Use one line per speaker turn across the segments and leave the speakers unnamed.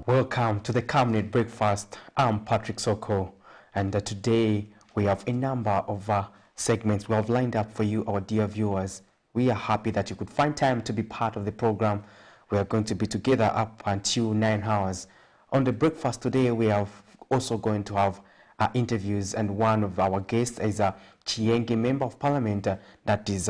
Welcome to the Camnet Breakfast. I'm Patrick Soko, and today we have a number of segments we have lined up for you, our dear viewers. We are happy that you could find time to be part of the program. We are going to be together up until 9 hours. On the breakfast today, we are also going to have interviews, and one of our guests is a Chienge Member of Parliament that is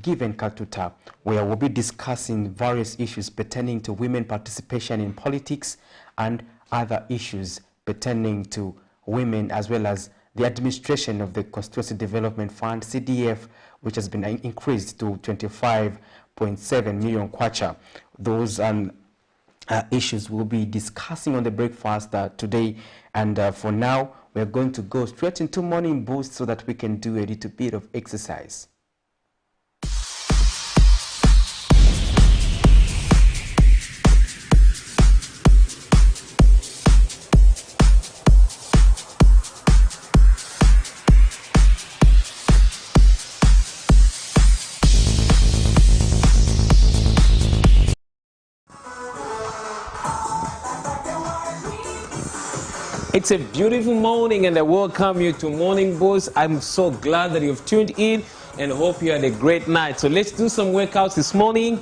Given Katuta, where we'll be discussing various issues pertaining to women participation in politics and other issues pertaining to women, as well as the administration of the Constituency Development Fund, CDF, which has been increased to 25.7 million kwacha. Those issues we'll be discussing on the breakfast today. And for now, we're going to go straight into Morning Boost so that we can do a little bit of exercise.
It's a beautiful morning and I welcome you to Morning Boost. I'm so glad that you've tuned in and hope you had a great night. So let's do some workouts this morning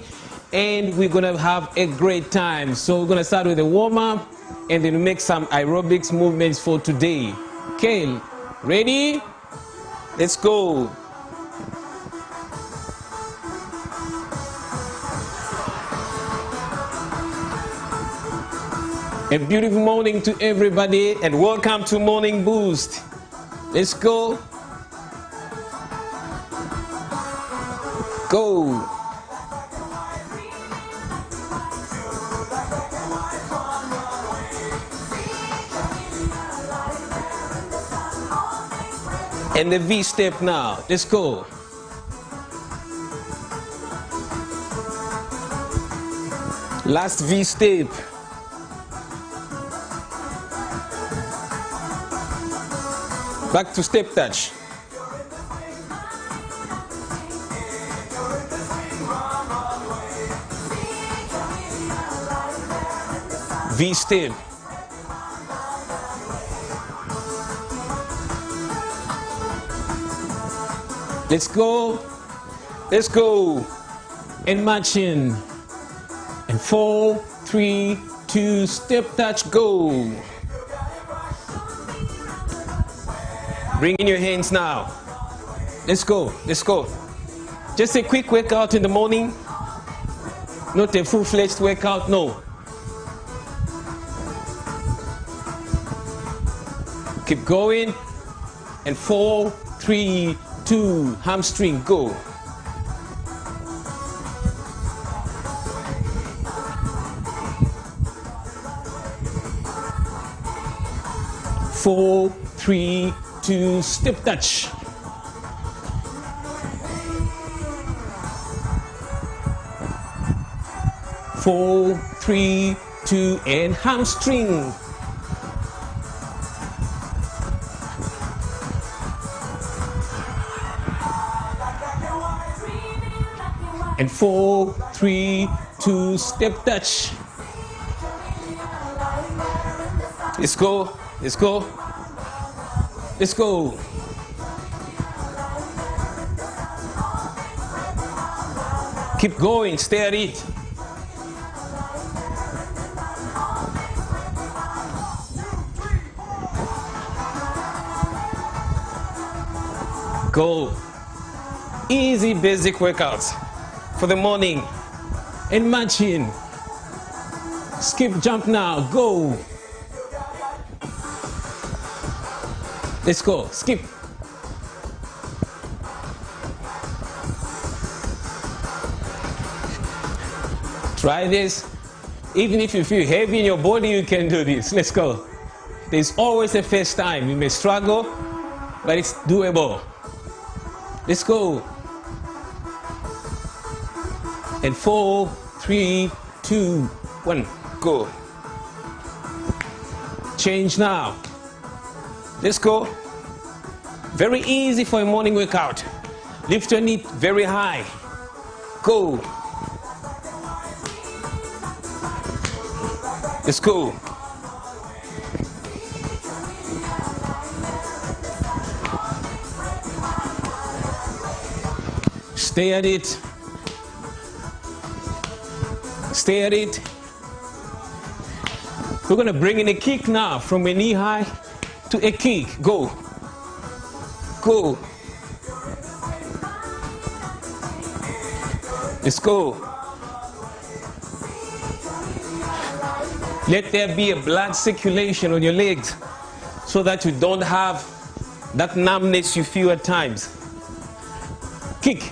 and we're going to have a great time. So we're going to start with a warm-up and then make some aerobics movements for today. Okay, ready? Let's go. A beautiful morning to everybody and welcome to Morning Boost. Let's go. Go. And the V step now. Let's go. Last V step. Back to step touch. V step. Let's go. Let's go. And marching. And 4, 3, 2, step touch, go. Bring in your hands now. Let's go. Let's go. Just a quick workout in the morning. Not a full-fledged workout, no. Keep going. And 4, 3, 2, hamstring, go. Four, 3, 2, step touch. Four, 3, 2, and hamstring. And 4, 3, 2, step touch. Let's go. Let's go. Let's go. Keep going, stay at it. Go. Easy basic workouts for the morning. And marching. Skip, jump now, go. Let's go. Skip. Try this. Even if you feel heavy in your body, you can do this. Let's go. There's always a first time. You may struggle, but it's doable. Let's go. And 4, 3, 2, 1, go. Change now. Let's go. Very easy for a morning workout. Lift your knee very high. Go. Let's go. Stay at it. Stay at it. We're going to bring in a kick now from a knee high to a kick. Go. Go. Let's go. Let there be a blood circulation on your legs so that you don't have that numbness you feel at times. Kick.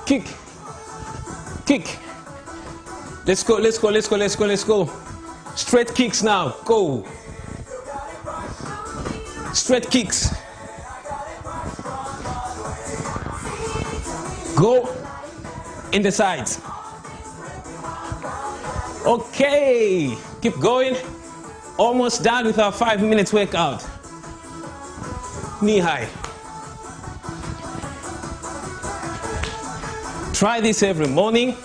Kick. Kick. Let's go, let's go, let's go, let's go, let's go. Straight kicks now. Go. Straight kicks. Go in the sides. Okay. Keep going. Almost done with our 5 minutes workout. Knee high. Try this every morning.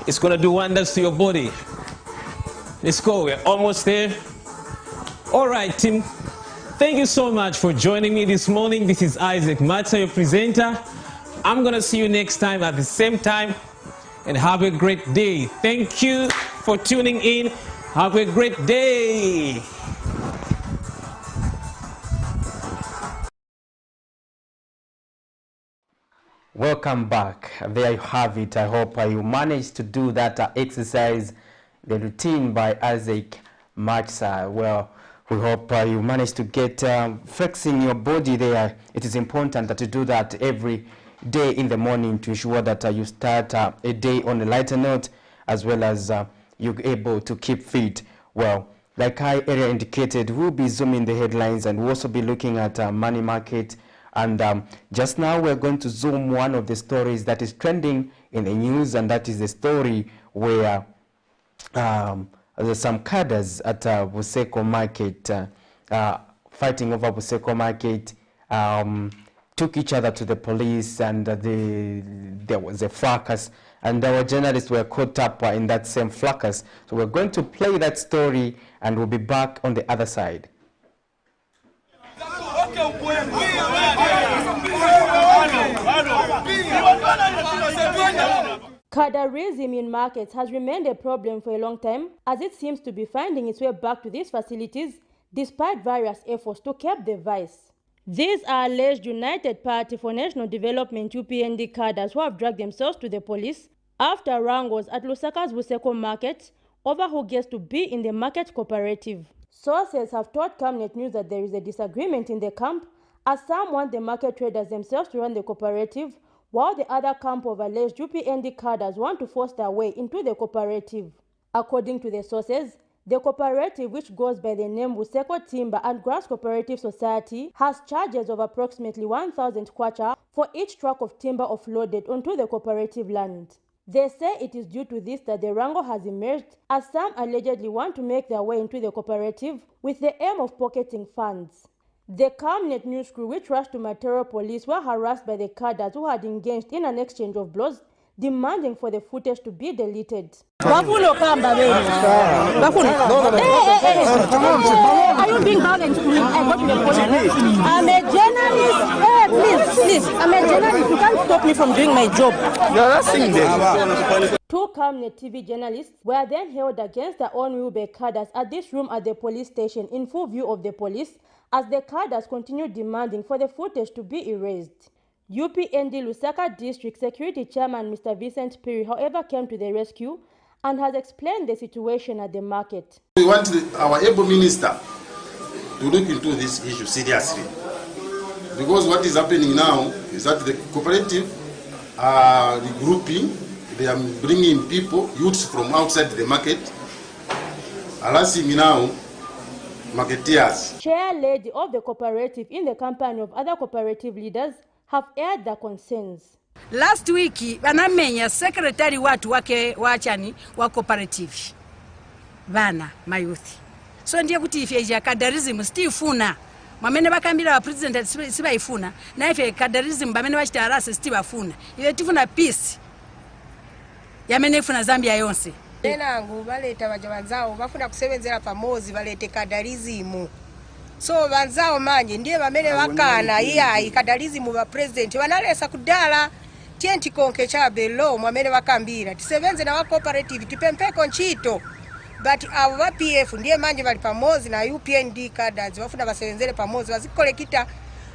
It's going to do wonders to your body. Let's go. We're almost there. All right, team. Thank you so much for joining me this morning. This is Isaac Matza, your presenter. I'm going to see you next time at the same time. And have a great day. Thank you for tuning in. Have a great day.
Welcome back. There you have it. I hope you managed to do that exercise, the routine by Isaac Matza. Well, we hope you managed to get flexing your body there. It is important to do that every day in the morning to ensure that you start a day on a lighter note, as well as you're able to keep fit. Well, like I earlier indicated, we'll be zooming the headlines and we'll also be looking at money market. And just now we're going to zoom one of the stories that is trending in the news, and that is the story where there's some cadres at Buseko Market fighting over Buseko Market, took each other to the police, and there was a fracas, and our journalists were caught up in that same fracas. So we're going to play that story, and we'll be back on the other side.
Cadarism in markets has remained a problem for a long time, as it seems to be finding its way back to these facilities despite various efforts to curb the vice. These are alleged United Party for National Development UPND cadres who have dragged themselves to the police after wrangles at Lusaka's Buseko Market over who gets to be in the market cooperative. Sources have told Camnet News that there is a disagreement in the camp, as some want the market traders themselves to run the cooperative, while the other camp of alleged UPND cadres want to force their way into the cooperative. According to the sources, the cooperative, which goes by the name Buseko Timber and Grass Cooperative Society, has charges of approximately 1,000 kwacha for each truck of timber offloaded onto the cooperative land. They say it is due to this that the wrangle has emerged, as some allegedly want to make their way into the cooperative with the aim of pocketing funds. The Camnet news crew, which rushed to Matero police, were harassed by the cadres who had engaged in an exchange of blows, demanding for the footage to be deleted. Are you being violent to me? I go to the police. I'm a journalist. Please, I'm a journalist. You can't stop me from doing my job. Two Camnet TV journalists were then held against their own will by cadres at this room at the police station in full view of the police, as the cadres continued demanding for the footage to be erased. UPND Lusaka District Security Chairman Mr. Vincent Perry, however, came to the rescue and has explained the situation at the market.
We want our able minister to look into this issue seriously, because what is happening now is that the cooperative are regrouping, they are bringing people, youths from outside the market, harassing now marketeers.
Chair lady of the cooperative, in the company of other cooperative leaders, have aired their concerns.
Last week, banamenya secretary watu wake wachani wa cooperative bana mayuthi. So ndiye kuti ife ya cadarism stifuna mamene bakambira wa president sibaifuna na ife cadarism bamene bachitarasa stifuna ile tifuna peace yamene ifuna Zambia yonse
Nenangu baleta baja banzao bafuna kusebenzera pamozi balete kadalizimu. So banzao manje ndiye bamene bakana iya kadalizimu ba president banalesa kudala tienti konke chabe lo mwamene bakambira tisebenze na wa cooperative tipempeko nchito. But abo ba PF ndiye manje bali pamozi na UPND cadres bafuna basebenzere pamozi bazikolekita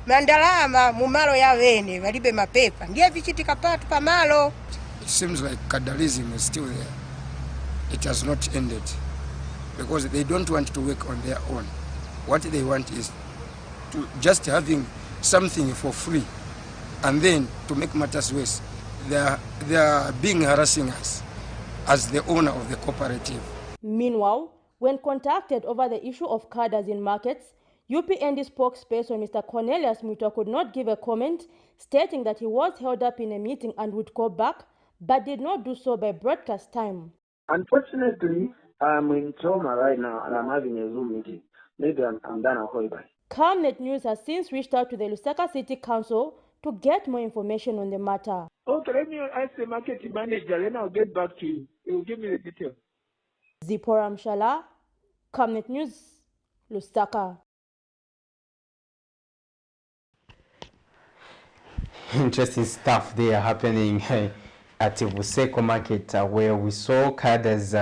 mandalama mu malo ya wene balibe mapepa ndiye vichitika patu pamalo.
It seems like cadalism is still there. It has not ended because they don't want to work on their own. What they want is to just having something for free, and then to make matters worse, they are being harassing us as the owner of the cooperative.
Meanwhile, when contacted over the issue of cadres in markets, UPND spokesperson Mr. Cornelius Mutua could not give a comment, stating that he was held up in a meeting and would go back, but did not do so by broadcast time.
Unfortunately, I'm in trauma right now and I'm having a Zoom meeting. Maybe I'm done. I'll call you back.
Camnet News has since reached out to the Lusaka City Council to get more information on the matter.
Okay, let me ask the market manager, then I'll get back to you. He will give me the details.
Zipporah Mshala, Camnet News, Lusaka.
Interesting stuff there happening at the Buseko market where we saw cadres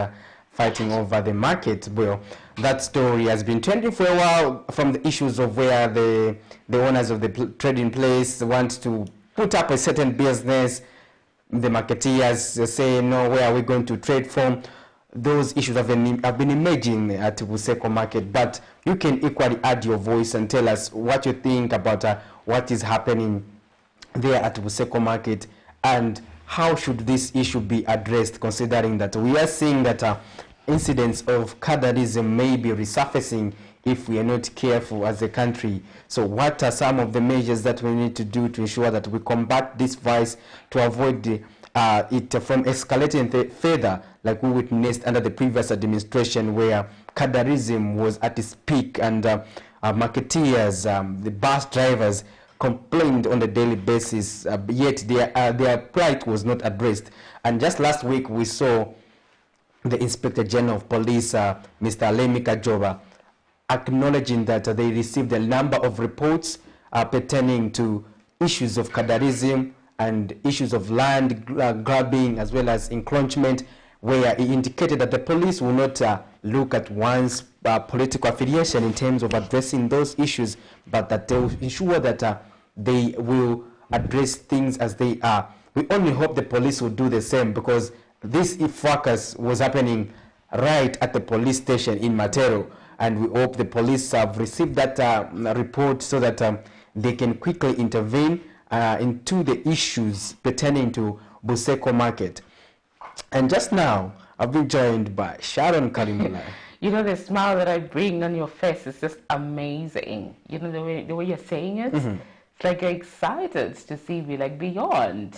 fighting over the market. Well, that story has been trending for a while from the issues of where the owners of the trading place want to put up a certain business. The marketeers say, no, where are we going to trade from? Those issues have been emerging at Buseko market, but you can equally add your voice and tell us what you think about what is happening there at Buseko market and how should this issue be addressed, considering that we are seeing that incidents of cadalism may be resurfacing if we are not careful as a country. So what are some of the measures that we need to do to ensure that we combat this vice to avoid it from escalating further, like we witnessed under the previous administration where cadalism was at its peak and marketeers, the bus drivers, complained on a daily basis, yet their plight was not addressed. And just last week we saw the Inspector General of Police, Mr. Lemika Joba, acknowledging that they received a number of reports pertaining to issues of cadalism and issues of land grabbing as well as encroachment, where he indicated that the police will not look at one's political affiliation in terms of addressing those issues, but that they will ensure that they will address things as they are. We only hope the police will do the same, because this fracas was happening right at the police station in Matero, and we hope the police have received that report so that they can quickly intervene into the issues pertaining to Buseko market. And just now, I've been joined by Sharon Kalimula.
You know, the smile that I bring on your face is just amazing. You know, the way you're saying it, it's like you're excited to see me, like beyond.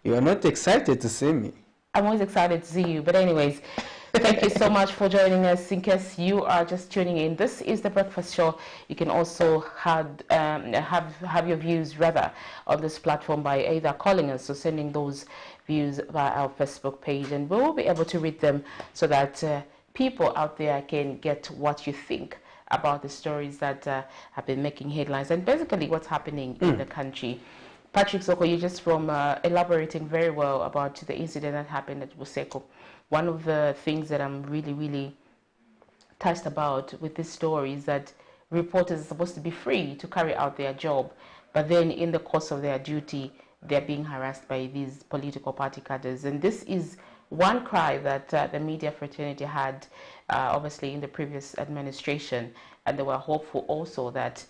You're not excited to see me.
I'm always excited to see you. But anyways, thank you so much for joining us. In case you are just tuning in, this is the Breakfast Show. You can also have your views rather on this platform by either calling us or sending those views via our Facebook page, and we'll be able to read them so that people out there can get what you think about the stories that have been making headlines and basically what's happening in the country. Patrick Soko, you just from elaborating very well about the incident that happened at Buseko. One of the things that I'm really, really touched about with this story is that reporters are supposed to be free to carry out their job, but then in the course of their duty, they're being harassed by these political party cadres. And this is one cry that the media fraternity had, obviously, in the previous administration, and they were hopeful also that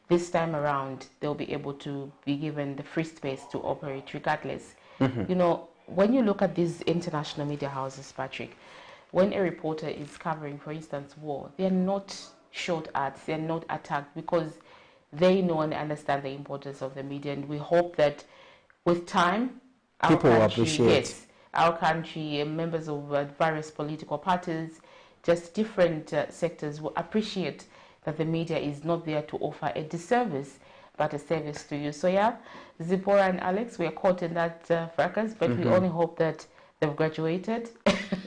this time around they'll be able to be given the free space to operate regardless. You know, when you look at these international media houses, Patrick, when a reporter is covering, for instance, war, they're not shot at, they're not attacked, because they know and understand the importance of the media. And we hope that with time, our
people
country,
appreciate.
Yes, our country, members of various political parties, just different sectors will appreciate that the media is not there to offer a disservice, but a service to you. So yeah, Zipporah and Alex, we are caught in that fracas, but we only hope that they've graduated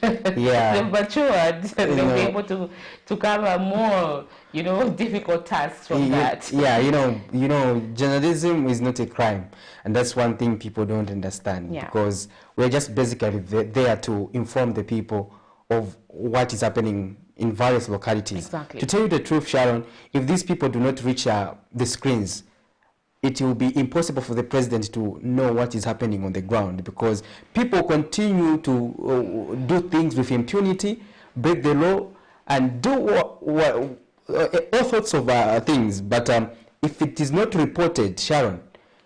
they've matured, they'll be able to cover more, difficult tasks from that.
Yeah, journalism is not a crime, and that's one thing people don't understand, because we're just basically there to inform the people of what is happening in various localities.
Exactly.
To tell you the truth, Sharon, if these people do not reach the screens, it will be impossible for the president to know what is happening on the ground, because people continue to do things with impunity, break the law, and do all sorts of things. But if it is not reported, Sharon,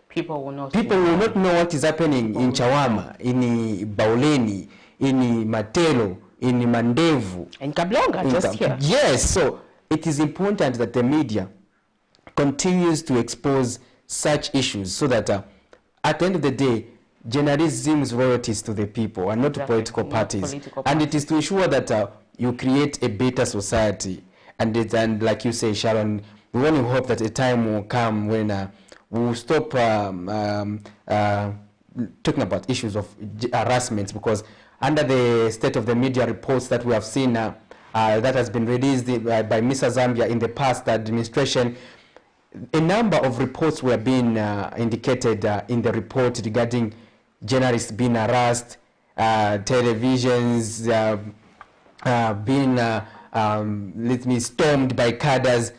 people will not
know what is happening in Chawama, in Bauleni, in Matelo, in Mandevu,
in Kablonga, just here.
Yes, so it is important that the media continues to expose such issues, so that at the end of the day, journalism's royalties to the people and not to political parties. And it is to ensure that you create a better society. And like you say, Sharon, we only hope that a time will come when we will stop talking about issues of harassment, because under the state of the media reports that we have seen that has been released by Mr. Zambia in the past administration, a number of reports were being indicated in the report regarding journalists being harassed, televisions being stormed by cadres,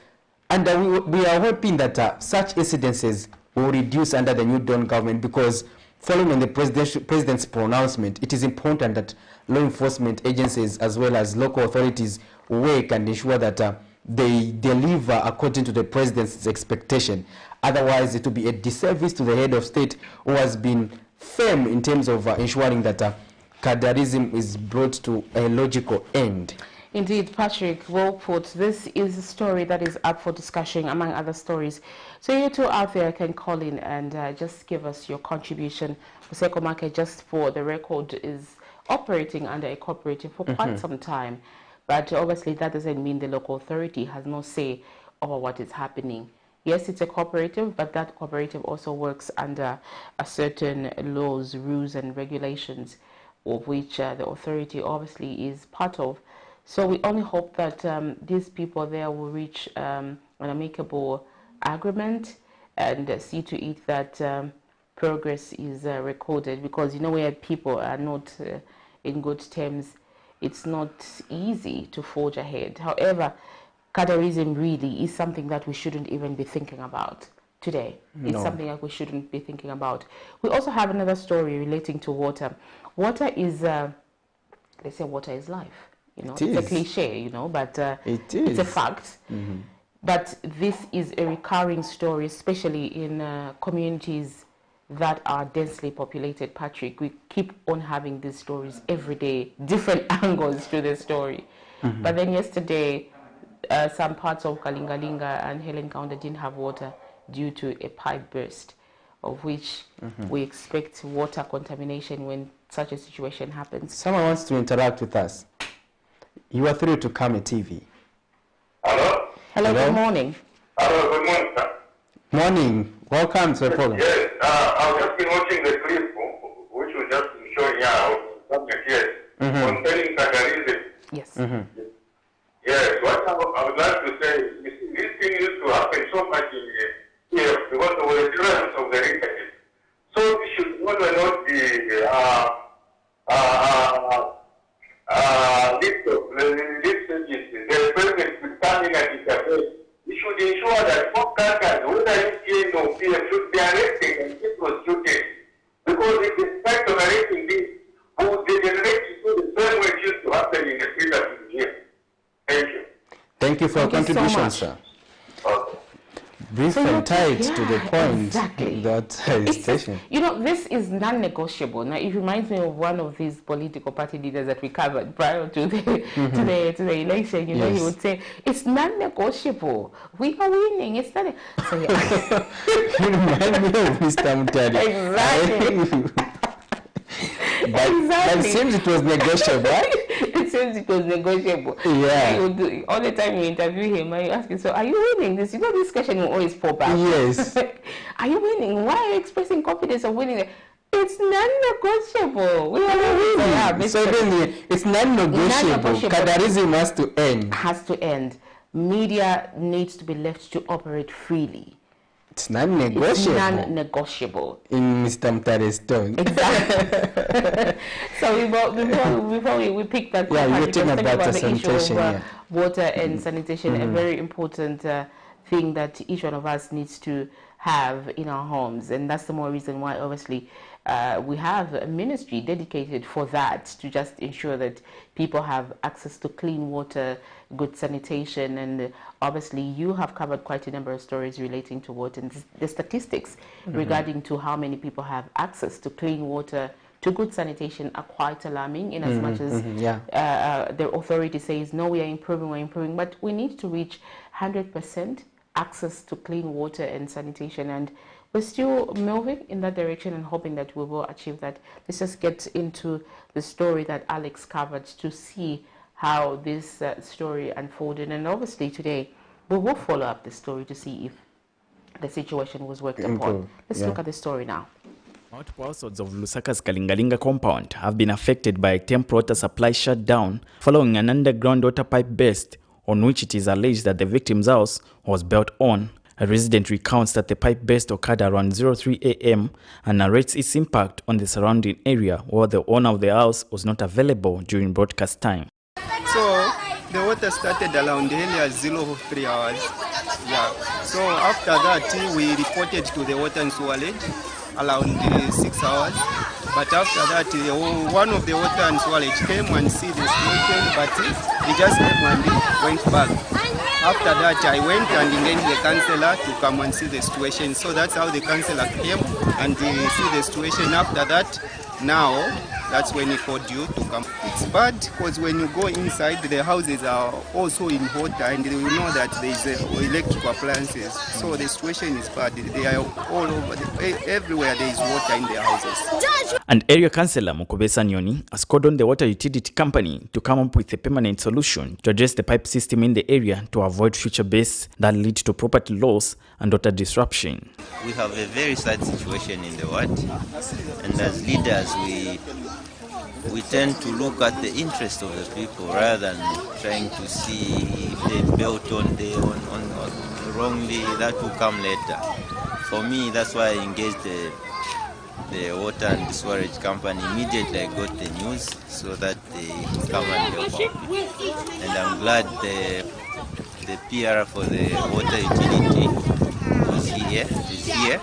and we are hoping that such incidences will reduce under the new Dawn government, because following on the president's pronouncement, it is important that law enforcement agencies as well as local authorities work and ensure that they deliver according to the president's expectation. Otherwise, it will be a disservice to the head of state, who has been firm in terms of ensuring that cadreism is brought to a logical end.
Indeed, Patrick, well put. This is a story that is up for discussion among other stories. So you two out there can call in and just give us your contribution. Museko Market, just for the record, is operating under a cooperative for quite some time. But obviously that doesn't mean the local authority has no say over what is happening. Yes, it's a cooperative, but that cooperative also works under a certain laws, rules and regulations, of which the authority obviously is part of. So we only hope that these people there will reach an amicable agreement and see to it that progress is recorded, because where people are not in good terms, it's not easy to forge ahead. However, cadreism really is something that we shouldn't even be thinking about today. No. It's something that we shouldn't be thinking about. We also have another story relating to water. Water is, they say water is life. It's a cliche, but it's a fact. But this is a recurring story, especially in communities that are densely populated, Patrick. We keep on having these stories every day, different angles to the story. But then yesterday, some parts of Kalingalinga and Helen County didn't have water due to a pipe burst, of which we expect water contamination when such a situation happens.
Someone wants to interact with us. You are through to Camnet TV.
Hello?
Hello, good morning.
Hello, good morning, sir.
Morning. Welcome to the program.
Yes, I've just been watching the clip, which was just showing here, concerning cadreism.
Yes.
Yes, what I would like to say is, this thing used to happen so much in here because of the influence of the internet. So it should not be the president should come in and intervene. We should ensure that both candidates, whether you or PF, should be arrested and be prosecuted. Because if the fact of arresting this would degenerate into the same way it used to happen in the previous year. Thank you.
Thank you for your contribution, sir.
Okay.
Brief and tight to the point.
Exactly.
That station.
This is non-negotiable. Now, it reminds me of one of these political party leaders that we covered prior to the to the election. He would say, "It's non-negotiable. We are winning. It's not." So, yeah.
You remind me of Mr. Mutari.
Exactly.
But it seems it was negotiable, right?
It seems it was negotiable.
Yeah.
All the time you interview him, you ask him, so are you winning this? This question will always pop up.
Yes.
Are you winning? Why are you expressing confidence of winning? It's non-negotiable.
So then it's non-negotiable. Cadarism has to end.
Has to end. Media needs to be left to operate freely.
It's non-negotiable.
It's non-negotiable.
In Mr. Mtare's tone.
Exactly. So before we pick that,
yeah, you're talking about the
sanitation,
issue of
water and sanitation, a very important thing that each one of us needs to have in our homes, and that's the more reason why obviously we have a ministry dedicated for that, to just ensure that people have access to clean water, good sanitation, and obviously you have covered quite a number of stories relating to water, and the statistics regarding to how many people have access to clean water, to good sanitation are quite alarming, in as much as the authority says, no, we are improving, but we need to reach 100% access to clean water and sanitation, and we're still moving in that direction and hoping that we will achieve that. Let's just get into the story that Alex covered to see how this story unfolded, and obviously today we will follow up the story to see if the situation was worked upon. Let's look at the story now.
Multiple households of Lusaka's Kalingalinga compound have been affected by a temporary water supply shutdown following an underground water pipe burst, on which it is alleged that the victim's house was built on. A resident recounts that the pipe burst occurred around 03 a.m. and narrates its impact on the surrounding area, where the owner of the house was not available during broadcast time.
So the water started around earlier 03 hours. Yeah. So after that we reported to the water and sewerage around 6 hours. But after that, one of the water and sewerage came and see the situation, but he just came and went back. After that, I went and engaged the councillor to come and see the situation. So that's how the councillor came and see the situation. After that, now, that's when he called you to come. It's bad because when you go inside, the houses are also in water, and you know that there is electrical appliances. So the situation is bad. They are all over, everywhere there is water in their houses.
And area councillor Mukobesa Nyoni has called on the water utility company to come up with a permanent solution to address the pipe system in the area to avoid future bursts that lead to property loss and water disruption.
We have a very sad situation in the ward, and as leaders we tend to look at the interest of the people rather than trying to see if they built on wrongly. That will come later. For me, that's why I engaged the water and the sewerage company. Immediately I got the news so that they come and help out. And I'm glad the PR for the water utility is here.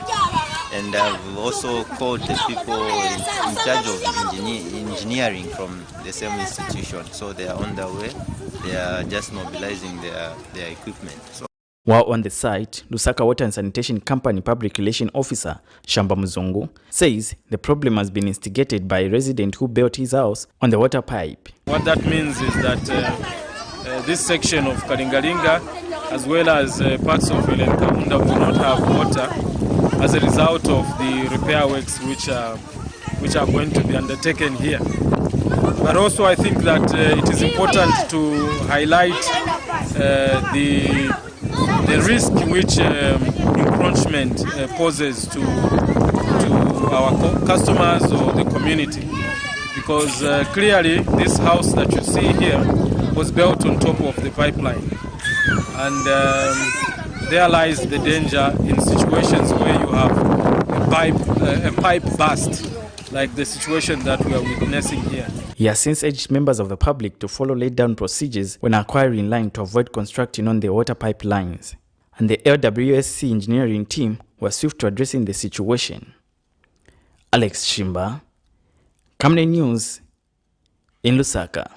And I've also called the people in charge of engineering from the same institution. So they are on their way. They are just mobilizing their equipment.
While on the site, Lusaka Water and Sanitation Company Public Relation Officer Shamba Muzungu says the problem has been instigated by a resident who built his house on the water pipe.
What that means is that this section of Kalingalinga, as well as parts of Kaunda, will not have water as a result of the repair works which are going to be undertaken here. But also I think that it is important to highlight the risk which encroachment poses to our customers or the community, because clearly this house that you see here was built on top of the pipeline, and there lies the danger in situations where you have a pipe burst, like the situation that we are witnessing here.
He has since urged members of the public to follow laid-down procedures when acquiring land to avoid constructing on the water pipelines. And the LWSC engineering team were swift to addressing the situation. Alex Shimba, Camnet News in Lusaka.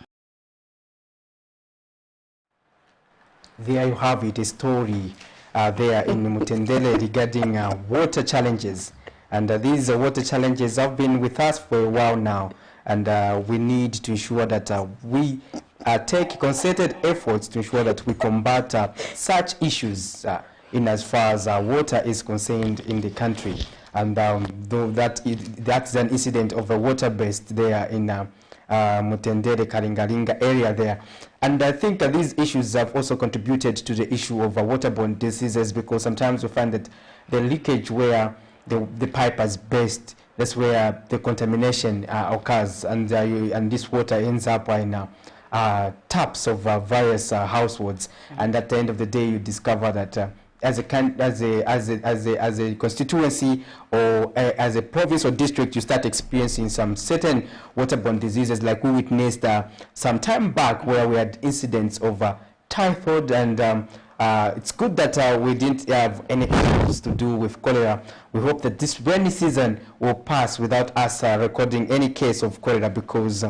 There you have it, a story there in Mutendele regarding water challenges. And these water challenges have been with us for a while now. And we need to ensure that we take concerted efforts to ensure that we combat such issues in as far as water is concerned in the country. And though that's an incident of a water burst there in Mutendere, Kalingalinga area there. And I think these issues have also contributed to the issue of waterborne diseases, because sometimes we find that the leakage where the pipe has burst that's where the contamination occurs, and this water ends up in taps of various households, and at the end of the day, you discover that as a constituency or as a province or district, you start experiencing some certain waterborne diseases, like we witnessed some time back, where we had incidents of typhoid, and it's good that we didn't have any issues to do with cholera. We hope that this rainy season will pass without us recording any case of cholera, because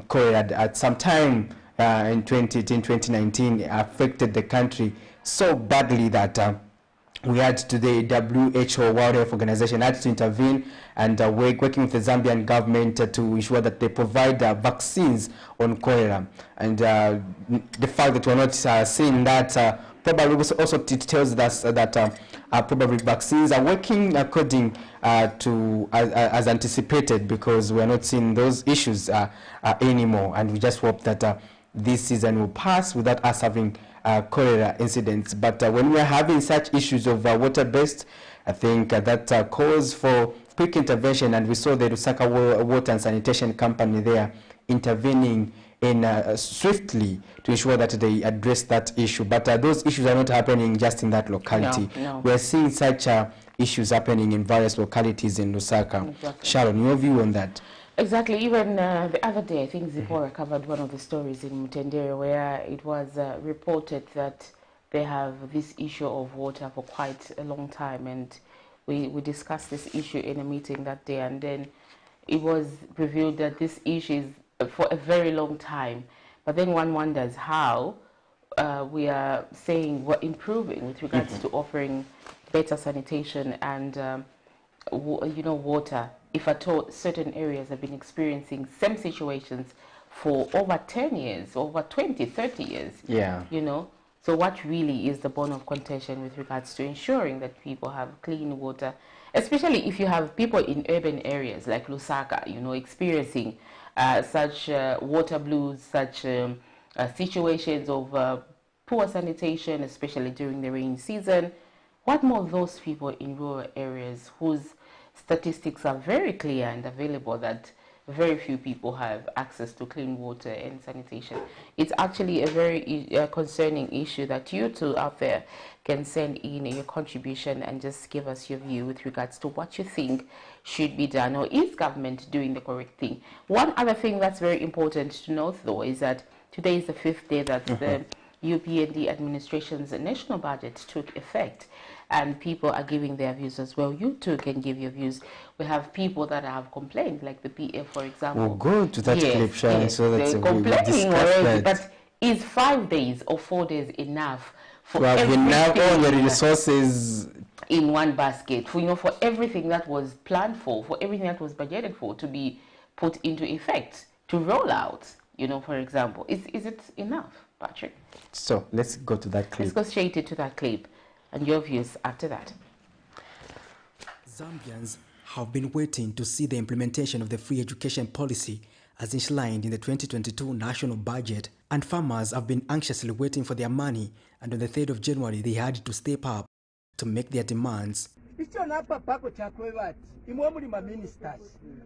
cholera at some time in 2019 affected the country so badly that we had today WHO, World Health Organization, had to intervene, and we're working with the Zambian government to ensure that they provide vaccines on cholera. And the fact that we're not seeing that probably also tells us that probably vaccines are working according to as anticipated, because we're not seeing those issues anymore. And we just hope that this season will pass without us having cholera incidents. But when we're having such issues of water-based, I think that calls for quick intervention, and we saw the Lusaka Water and Sanitation Company there intervening in swiftly to ensure that they address that issue. But those issues are not happening just in that locality.
No.
We're seeing such issues happening in various localities in Lusaka.
Exactly.
Sharon, your view on that?
Exactly. Even the other day, I think Zipporah covered one of the stories in Mutendere, where it was reported that they have this issue of water for quite a long time, and we discussed this issue in a meeting that day, and then it was revealed that this issue is for a very long time. But then one wonders how we are saying we're improving with regards to offering better sanitation and water, if at all certain areas have been experiencing same situations for over 10 years, over 20, 30 years.
Yeah.
So what really is the bone of contention with regards to ensuring that people have clean water, especially if you have people in urban areas like Lusaka, experiencing such water blues, such situations of poor sanitation, especially during the rainy season. What more of those people in rural areas whose statistics are very clear and available that very few people have access to clean water and sanitation? It's actually a very concerning issue that you two out there can send in your contribution and just give us your view with regards to what you think should be done, or is government doing the correct thing? One other thing that's very important to note, though, is that today is the 5th day that the UPND administration's national budget took effect, and people are giving their views as well. You too can give your views. We have people that have complained, like the PF, for example.
We'll go to that clip, Sharon, so that
they're
we
complaining already.
that.
But is 5 days or 4 days enough for
to have enough all the
everything
resources
in one basket, for everything that was planned for everything that was budgeted for to be put into effect, to roll out, for example? Is it enough, Patrick?
So let's go to that clip.
Let's go straight into that clip and your views after that.
Zambians have been waiting to see the implementation of the free education policy as enshrined in the 2022 national budget, and farmers have been anxiously waiting for their money, and on the 3rd of January they had to step up to make their demands.
imwe muli ma ministers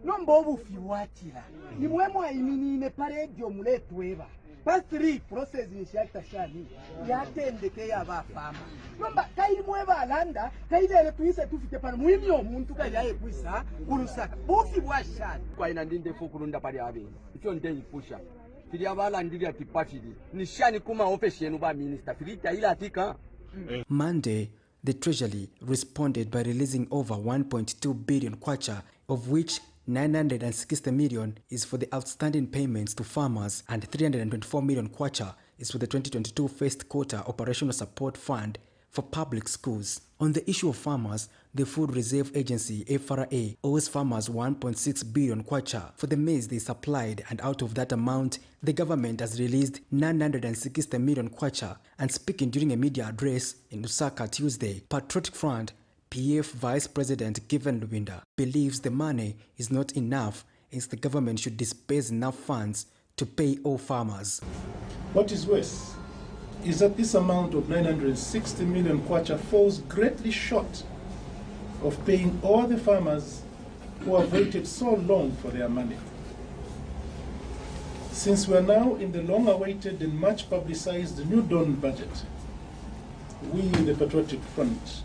nomba obufiwatira nimwe mwayiminine paredio muletweba pasiri process initiator shani yatendeke yabafama nomba kaimwe balanda kaidele tuise tufite pano muhimi omuntu kayaye kwisa ulusaka bufi bwashani kwa ina ndinde fukulunda pali abeni icho ndenyi pusha tili abala ndili atipachili nishani kuma office yenu ba minister filita ila atika.
Monday, the Treasury responded by releasing over 1.2 billion kwacha, of which 960 million is for the outstanding payments to farmers and 324 million kwacha is for the 2022 first quarter operational support fund for public schools. On the issue of farmers, the Food Reserve Agency FRA owes farmers 1.6 billion kwacha for the maize they supplied, and out of that amount, the government has released 960 million kwacha. And speaking during a media address in Lusaka Tuesday, Patriotic Front PF Vice President Given Lubinda believes the money is not enough, as the government should disperse enough funds to pay all farmers.
What is worse is that this amount of 960 million kwacha falls greatly short of paying all the farmers who have waited so long for their money. Since we are now in the long-awaited and much publicized New Dawn budget, we in the Patriotic Front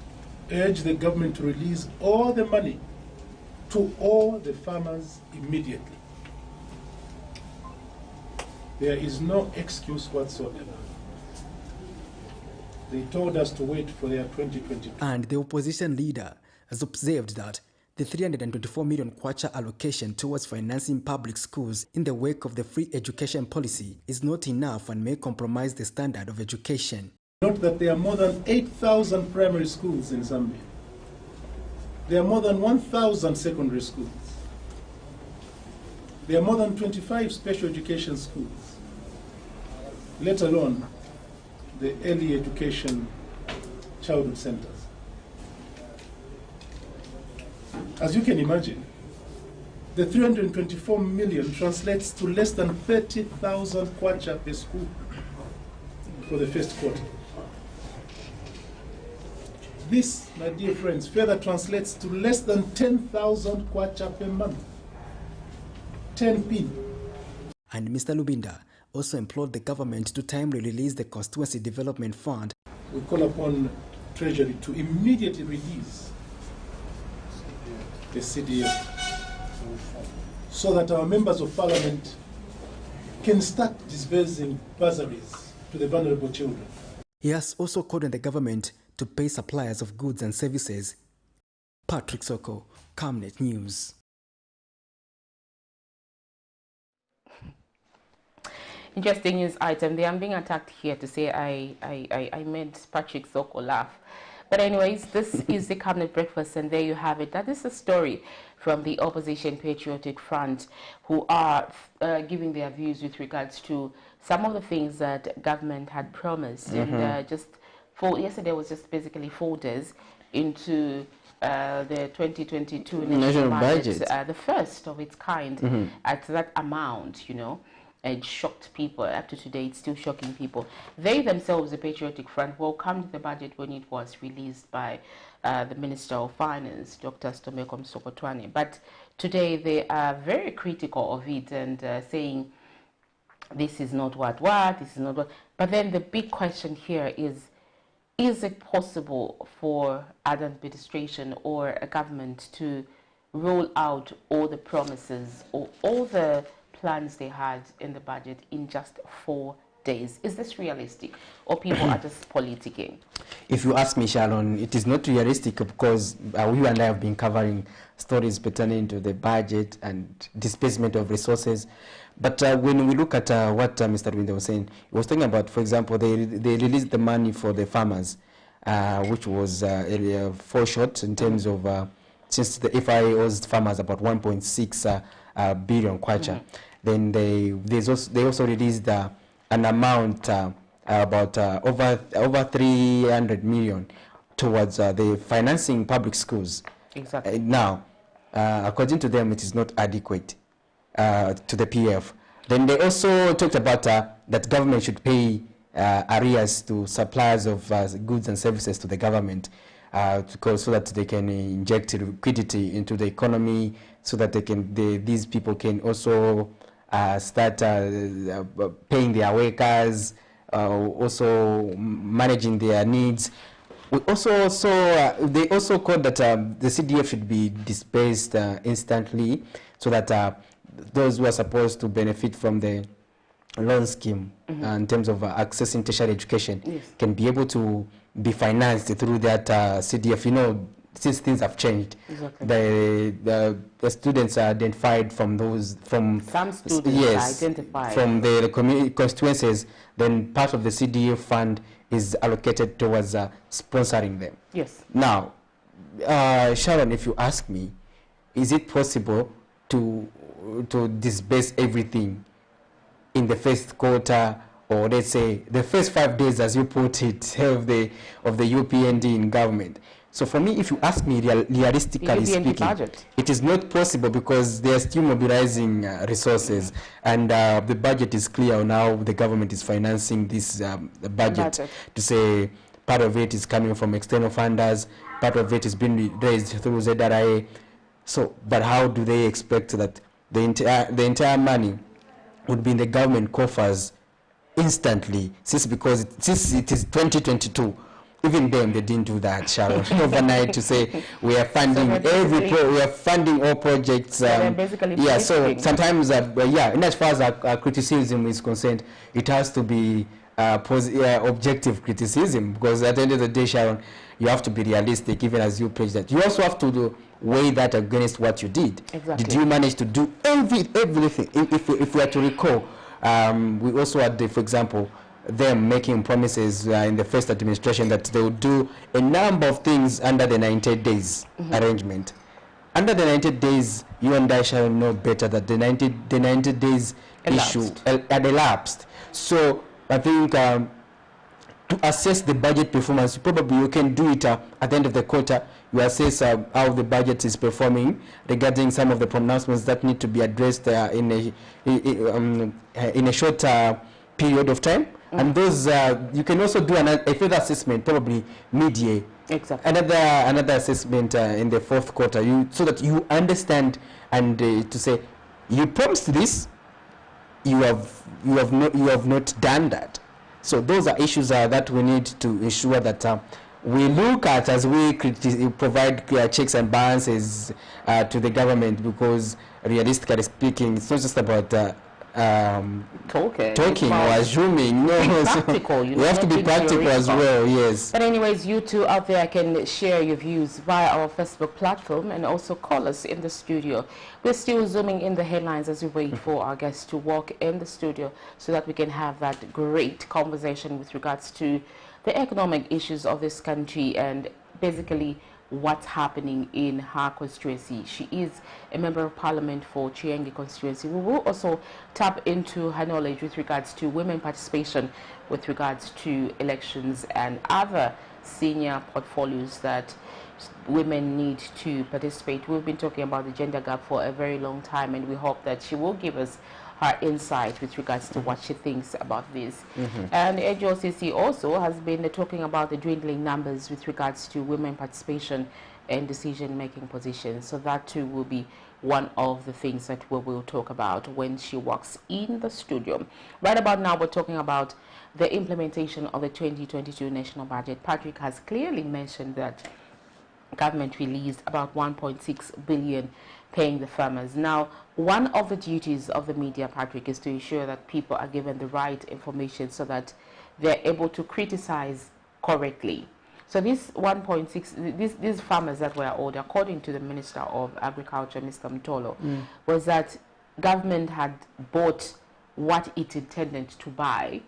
urge the government to release all the money to all the farmers immediately. There is no excuse whatsoever. They told us to wait for their 2022.
And the opposition leader has observed that the 324 million kwacha allocation towards financing public schools in the wake of the free education policy is not enough and may compromise the standard of education.
Note that there are more than 8,000 primary schools in Zambia. There are more than 1,000 secondary schools. There are more than 25 special education schools, let alone the early education childhood centers. As you can imagine, the 324 million translates to less than 30,000 kwacha per school for the first quarter. This, my dear friends, further translates to less than 10,000 kwacha per month. 10p.
And Mr. Lubinda also implored the government to timely release the Constituency Development Fund.
We call upon Treasury to immediately release the CDF so that our members of parliament can start disbursing bursaries to the vulnerable children.
He has also called on the government to pay suppliers of goods and services. Patrick Soko, Camnet News.
Interesting news item. They are being attacked here to say I made Patrick Soko laugh. But anyways, this is the Cabinet Breakfast, and there you have it. That is a story from the Opposition Patriotic Front, who are giving their views with regards to some of the things that government had promised. And yesterday was just basically folders into the 2022 national budget, the first of its kind at that amount, you know. It shocked people. Up to today, it's still shocking people. They themselves, the Patriotic Front, welcomed the budget when it was released by the Minister of Finance, Dr. Stomeko Msokotwane. But today, they are very critical of it and saying, this is not what, this is not what. But then the big question here is it possible for an administration or a government to roll out all the promises or all the plans they had in the budget in just 4 days? Is this realistic, or people are just politicking?
If you ask me, Sharon, it is not realistic because we and I have been covering stories pertaining to the budget and disbursement of resources. But when we look at what Mr. Winda was saying, he was talking about, for example, they released the money for the farmers, which was fall short in terms of, since the FI owes farmers about 1.6 billion kwacha. Then they also released an amount about over 300 million towards the financing public schools.
Exactly.
Now, according to them, it is not adequate to the PF. Then they also talked about that government should pay arrears to suppliers of goods and services to the government so that they can inject liquidity into the economy, so that these people can also start paying their workers, also managing their needs. We also saw they also called that the CDF should be dispersed instantly, so that those who are supposed to benefit from the loan scheme in terms of accessing tertiary education can be able to be financed through that CDF. You know, since things have changed, the students are identified from those
some students are identified
from the community constituencies. Then part of the CDF fund is allocated towards sponsoring them.
Yes.
Now, Sharon, if you ask me, is it possible to disburse everything in the first quarter, or let's say the first 5 days, as you put it, of the UPND in government? So for me, if you ask me realistically speaking, it is not possible because they are still mobilizing resources, and the budget is clear on how the government is financing this budget. To say part of it is coming from external funders, part of it is being raised through ZRA. So, but how do they expect that the entire money would be in the government coffers instantly? Since it is 2022, even them, they didn't do that, Sharon, overnight to say we are funding we are funding all projects. Yeah, so sometimes, in as far as our criticism is concerned, it has to be objective criticism, because at the end of the day, Sharon, you have to be realistic, even as you president. You also have to weigh that against what you did.
Exactly.
Did you manage to do everything? If we are to recall, we also had, for example, them making promises in the first administration that they would do a number of things under the 90 days arrangement. Under the 90 days, you and I shall know better that the 90 days issue had elapsed. So I think to assess the budget performance, probably you can do it at the end of the quarter. You assess how the budget is performing regarding some of the pronouncements that need to be addressed in a short period of time. And those you can also do a further assessment, probably mid-year.
Exactly.
Another assessment in the fourth quarter, so that you understand and to say you promised this, you have not done that. So those are issues that we need to ensure that we look at as we provide checks and balances to the government, because realistically speaking, it's not just about talking or assuming. No,
practical,
we have to be practical as well. Yes.
But anyways, you two out there can share your views via our Facebook platform and also call us in the studio. We're still zooming in the headlines as we wait for our guests to walk in the studio so that we can have that great conversation with regards to the economic issues of this country and basically what's happening in her constituency. She is a member of parliament for Chiengi constituency. We will also tap into her knowledge with regards to women participation, with regards to elections and other senior portfolios that women need to participate. We've been talking about the gender gap for a very long time, and we hope that she will give us her insight with regards to what she thinks about this. And HOCC also has been talking about the dwindling numbers with regards to women participation and decision-making positions. So that too will be one of the things that we will talk about when she walks in the studio. Right about now, we're talking about the implementation of the 2022 national budget. Patrick has clearly mentioned that government released about 1.6 billion paying the farmers. Now, one of the duties of the media, Patrick, is to ensure that people are given the right information so that they're able to criticize correctly. So this 1.6, these farmers that were ordered, according to the Minister of Agriculture, Mr. Mtolo, was that government had bought what it intended to buy.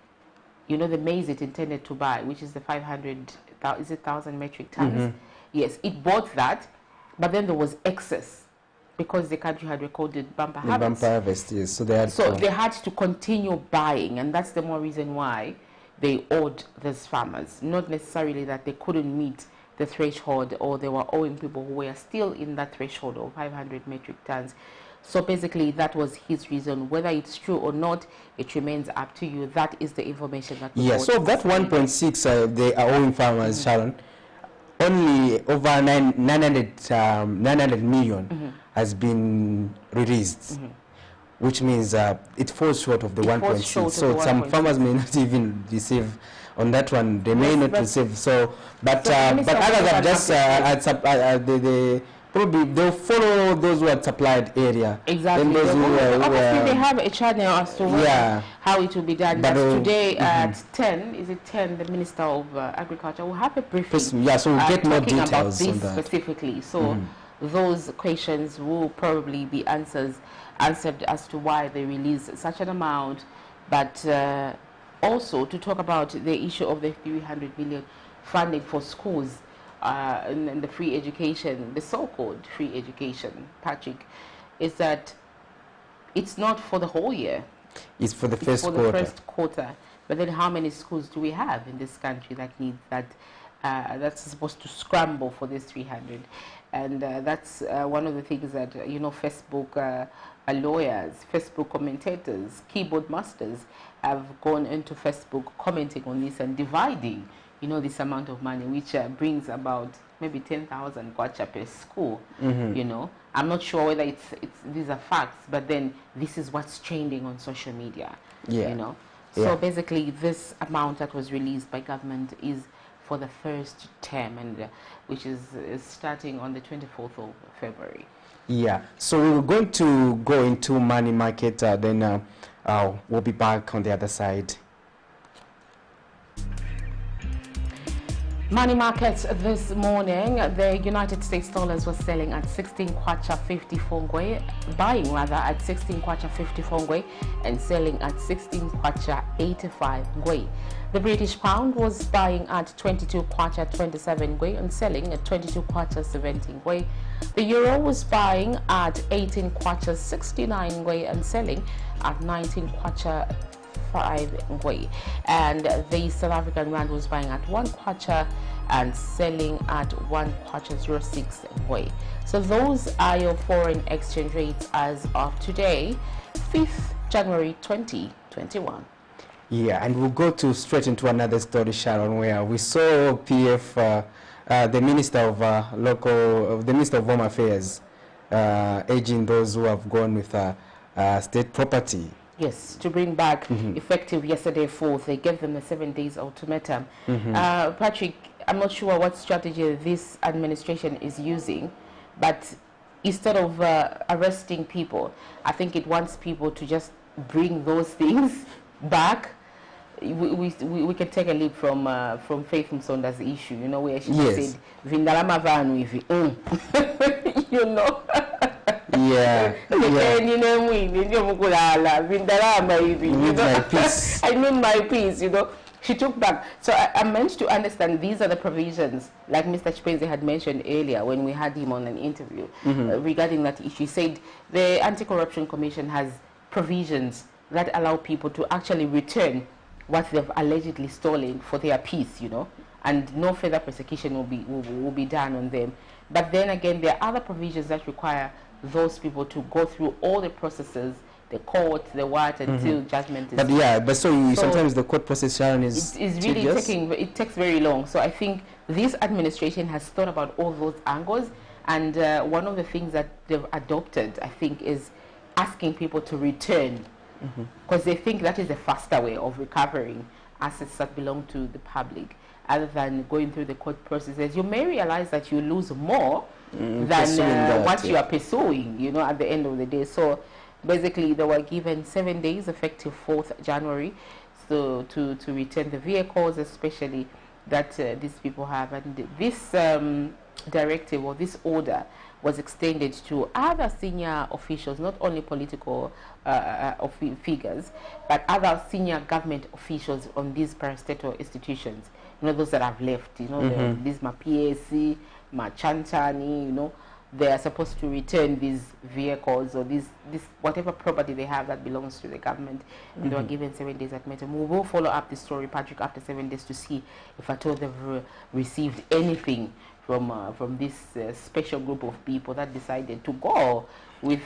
You know, the maize it intended to buy, which is the 500,000 metric tons. Yes, it bought that, but then there was excess because the country had recorded bumper harvest.
Yes. So
they had to continue buying, and that's the more reason why they owed these farmers. Not necessarily that they couldn't meet the threshold or they were owing people who were still in that threshold of 500 metric tons. So basically, that was his reason. Whether it's true or not, it remains up to you. That is the information that we got.
So that 1.6 they are owing farmers, Sharon, only over 900 million has been released, which means it falls short of the 1.6. So some farmers may not even receive on that one. They may not receive. So, but others have just probably they'll follow those who had supplied area.
Exactly. Obviously, they have a channel as to how it will be done. But today at 10, is it 10? The Minister of Agriculture will have a briefing.
So we'll get more details
about this
on that
specifically. So those questions will probably be answered as to why they released such an amount, but also to talk about the issue of the 300 million funding for schools. And the free education, the so-called free education, Patrick, is that it's not for the whole year.
It's for the first
quarter. But then how many schools do we have in this country that need that, that's supposed to scramble for this 300? And that's one of the things that, Facebook lawyers, Facebook commentators, keyboard masters have gone into Facebook commenting on this and dividing this amount of money, which brings about maybe 10,000 kwacha per school. You know, I'm not sure whether these are facts, but then this is what's trending on social media.
Yeah.
You know, so basically this amount that was released by government is for the first term, and which is starting on the 24th of February.
Yeah, so we're going to go into money market, then we'll be back on the other side.
Money markets this morning, the United States dollars was selling at 16 kwacha 54 ngwe, buying rather at 16 kwacha 54 ngwe, and selling at 16 kwacha 85 ngwe. The British pound was buying at 22 kwacha 27 ngwe and selling at 22 kwacha 70 ngwe. The euro was buying at 18 kwacha 69 ngwe and selling at 19 kwacha 5 ngwe, and the South African rand was buying at 1 kwacha and selling at 1 kwacha 06 ngwe. So those are your foreign exchange rates as of today, 5th January 2021.
Yeah, and we'll go straight into another story, Sharon, where we saw PF, the Minister of the Minister of Home Affairs, urging those who have gone with state property.
Yes, to bring back effective yesterday 4th. They gave them a 7 days ultimatum. Patrick, I'm not sure what strategy this administration is using, but instead of arresting people, I think it wants people to just bring those things back. We can take a leap from Faith Msonda's issue, you know, where she said, "Vindalama vanu hivi," you know.
Yeah.
I mean my peace, you know. She took back. So I meant to understand these are the provisions, like Mr. Chpenzi had mentioned earlier when we had him on an interview regarding that issue. He said the Anti-Corruption Commission has provisions that allow people to actually return what they've allegedly stolen for their peace, you know, and no further persecution will be done on them. But then again, there are other provisions that require those people to go through all the processes, the court, the what, until judgment is.
But yeah, but so sometimes the court process, Sharon, is
really it takes very long. So I think this administration has thought about all those angles, and one of the things that they've adopted, I think, is asking people to return, because they think that is a faster way of recovering assets that belong to the public, other than going through the court processes. You may realize that you lose more than what you are pursuing, you know, at the end of the day. So basically they were given 7 days effective 4th January so to return the vehicles, especially that these people have. And this directive or this order was extended to other senior officials, not only political figures, but other senior government officials on these parastatal institutions, you know, those that have left, you know, these PAC, Chantani, you know, they are supposed to return these vehicles or this whatever property they have that belongs to the government, and they were given 7 days at Metam. We will follow up the story, Patrick, after 7 days to see if at all they've received anything from this special group of people that decided to go with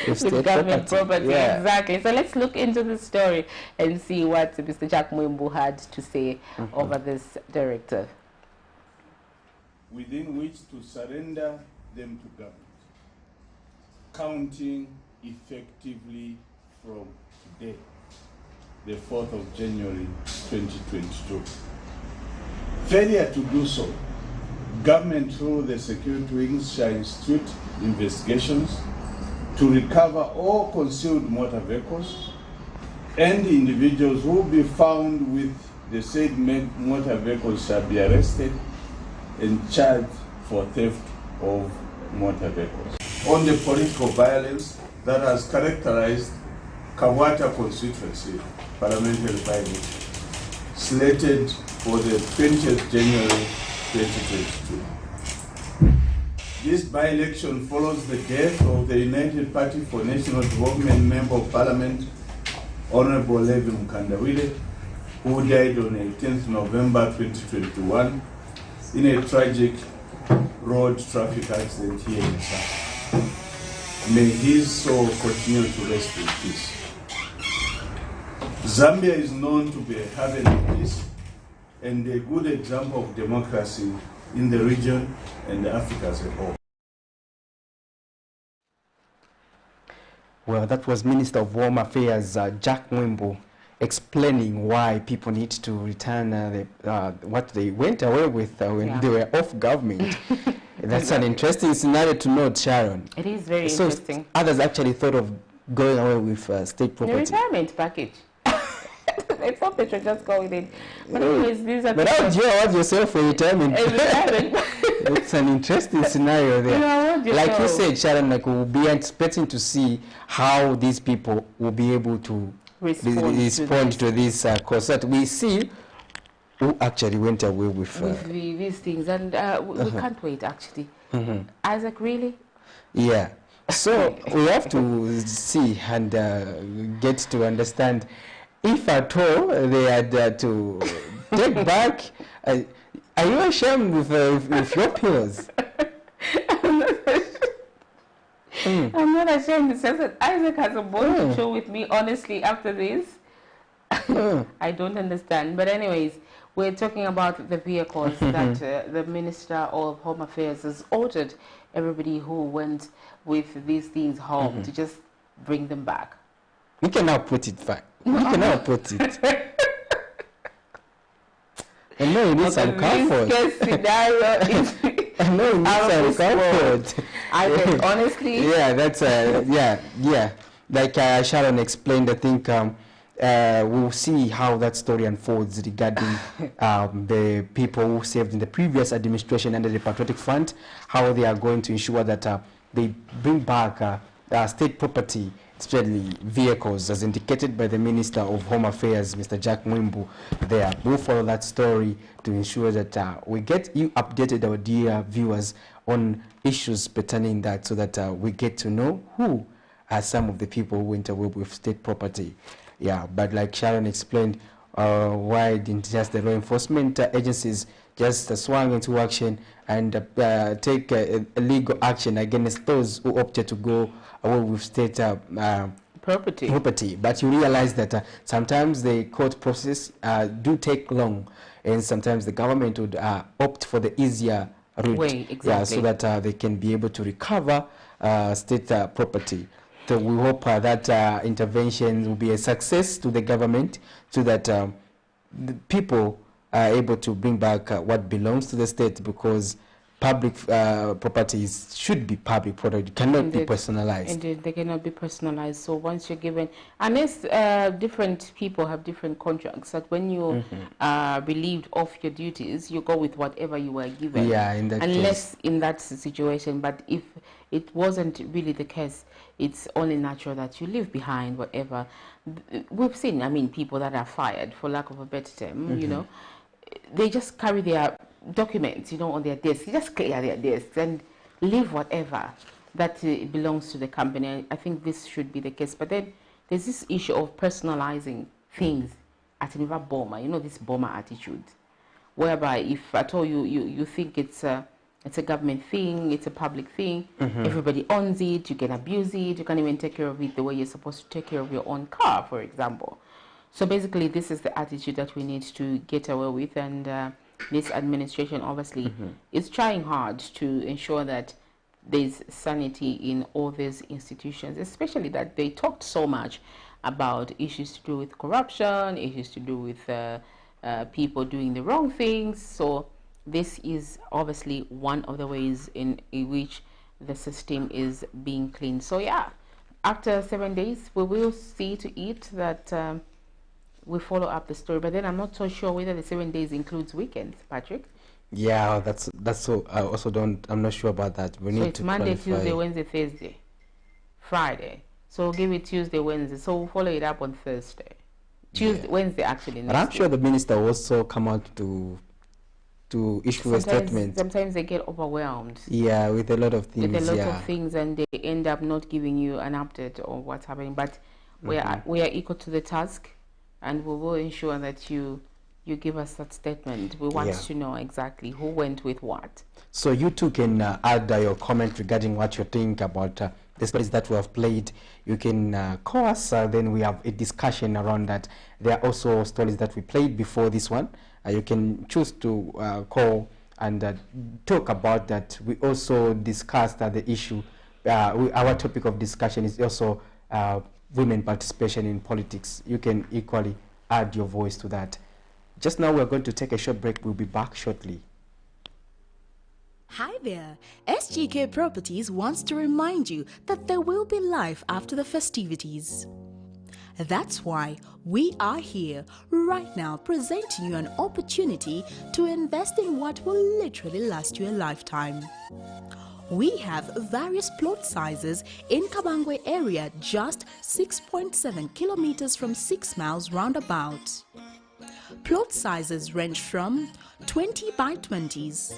with government property. Yeah. Exactly. So let's look into the story and see what Mr. Jack Mwembu had to say over this directive.
Within which to surrender them to government, counting effectively from today, the 4th of January 2022. Failure to do so, government through the security wings shall institute investigations to recover all concealed motor vehicles, and individuals who will be found with the said motor vehicles shall be arrested and charged for theft of motor vehicles. On the political violence that has characterized Kawata constituency parliamentary by-election, slated for the 20th January 2022. This by-election follows the death of the United Party for National Development Member of Parliament, Honorable Levi Mkandawile, who died on 18th November 2021 in a tragic road traffic accident here in South. May his soul continue to rest in peace. Zambia is known to be a haven of peace and a good example of democracy in the region and Africa as a whole.
Well, that was Minister of Home Affairs Jack Mwimbu explaining why people need to return what they went away with when they were off government. That's an interesting scenario to note, Sharon.
It is very
so
interesting.
Others actually thought of going away with state property.
The retirement package. They thought they should just go with it. But anyways, these are...
But how do you award yourself for retirement? It's an interesting scenario there. Like you said, Sharon, like we'll be expecting to see how these people will be able to respond to this course that we see who actually went away with
these things, and we can't wait actually. Isaac, really?
Yeah. So we have to see and get to understand if at all they had to take back. Are you ashamed with your pillows?
I'm not ashamed. It says that Isaac has a bone to show with me, honestly, after this. I don't understand. But anyways, we're talking about the vehicles that the Minister of Home Affairs has ordered everybody who went with these things home to just bring them back.
We can now put it back. We can now put it. I know you need some comfort.
This scenario is
I know you need some comfort.
Honestly.
Yeah, that's yeah. Like Sharon explained, I think we'll see how that story unfolds regarding the people who served in the previous administration under the Patriotic Front, how they are going to ensure that they bring back state property, especially vehicles, as indicated by the Minister of Home Affairs, Mr. Jack Mwimbu there. We'll follow that story to ensure that we get you updated, our dear viewers, on issues pertaining that, so that we get to know who are some of the people who went away with state property. Yeah, but like Sharon explained, why didn't just the law enforcement agencies just swung into action and take legal action against those who opted to go away with state property. But you realize that sometimes the court process do take long, and sometimes the government would opt for the easier route,
way, exactly.
Yeah, so that they can be able to recover state property. So we hope that intervention will be a success to the government, so that the people are able to bring back what belongs to the state, because public properties should be public property. It cannot be personalized.
Indeed, they cannot be personalized. So once you're given, unless different people have different contracts, that when you are relieved of your duties, you go with whatever you were given.
Yeah, in that
unless
case.
in that situation. But if it wasn't really the case, it's only natural that you leave behind whatever. We've seen, I mean, people that are fired, for lack of a better term, you know, they just carry their documents, you know, on their desks. You just clear their desks and leave whatever that belongs to the company. I think this should be the case. But then there's this issue of personalizing things at River Boma, you know, this Boma attitude, whereby if at all you think it's a government thing, it's a public thing, everybody owns it, you can abuse it, you can't even take care of it the way you're supposed to take care of your own car, for example. So basically, this is the attitude that we need to get away with, and this administration obviously is trying hard to ensure that there's sanity in all these institutions, especially that they talked so much about issues to do with corruption, issues to do with people doing the wrong things. So this is obviously one of the ways in which the system is being cleaned. So yeah, after 7 days, we will see to it that we follow up the story. But then I'm not so sure whether the 7 days includes weekends, Patrick.
Yeah, that's so. I also don't. I'm not sure about that. We
So
need
it's
to
Monday,
clarify.
Tuesday, Wednesday, Thursday, Friday. So we'll give it Tuesday, Wednesday. So we'll follow it up on Thursday. Tuesday, Wednesday, actually.
But I'm sure the minister will also come out to issue a statement.
Sometimes they get overwhelmed.
Yeah, with a lot of things.
With a lot of things, and they end up not giving you an update on what's happening. But we are equal to the task, and we will ensure that you give us that statement. We want to know exactly who went with what.
So you too can add your comment regarding what you think about the stories that we have played. You can call us, then we have a discussion around that. There are also stories that we played before this one. You can choose to call and talk about that. We also discussed the issue. Our topic of discussion is also women participation in politics. You can equally add your voice to that. Just now we're going to take a short break. We'll be back shortly.
Hi there. SGK Properties wants to remind you that there will be life after the festivities. That's why we are here right now presenting you an opportunity to invest in what will literally last you a lifetime. We have various plot sizes in Kabangwe area, just 6.7 kilometers from 6 miles roundabout. Plot sizes range from 20 by 20s,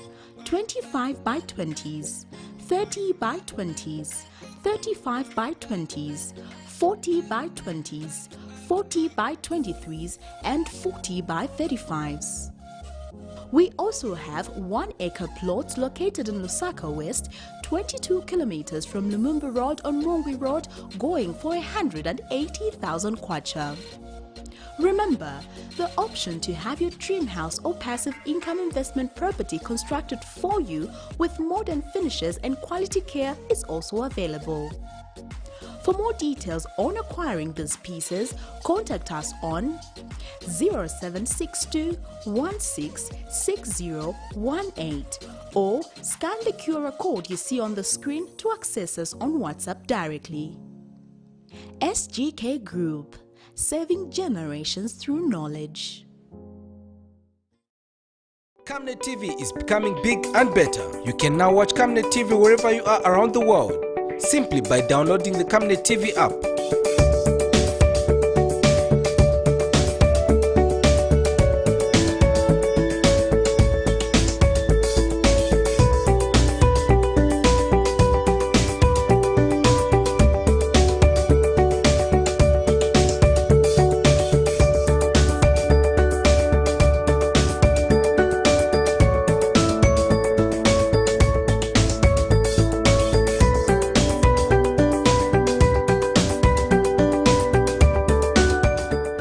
25 by 20s, 30 by 20s, 35 by 20s, 40 by 20s, 40 by 23s, and 40 by 35s. We also have 1 acre plots located in Lusaka West, 22 kilometers from Lumumba Road on Rungwe Road, going for 180,000 kwacha. Remember, the option to have your dream house or passive income investment property constructed for you with modern finishes and quality care is also available. For more details on acquiring these pieces, contact us on 0762 166018 or scan the QR code you see on the screen to access us on WhatsApp directly. SGK Group, serving generations through knowledge.
Camnet TV is becoming big and better. You can now watch Camnet TV wherever you are around the world, simply by downloading the Camnet TV app.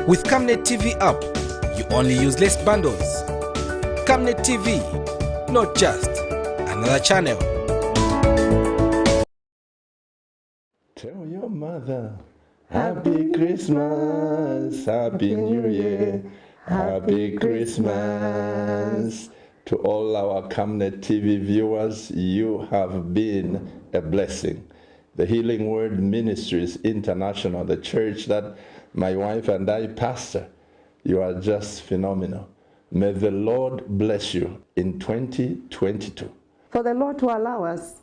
With Camnet TV app, you only use less bundles. Camnet TV, not just another channel.
Tell your mother, Happy Christmas, Happy New Year, Happy Christmas. To all our Camnet TV viewers, you have been a blessing. The Healing Word Ministries International, the church that my wife and I pastor, you are just phenomenal. May the Lord bless you in 2022.
For the Lord to allow us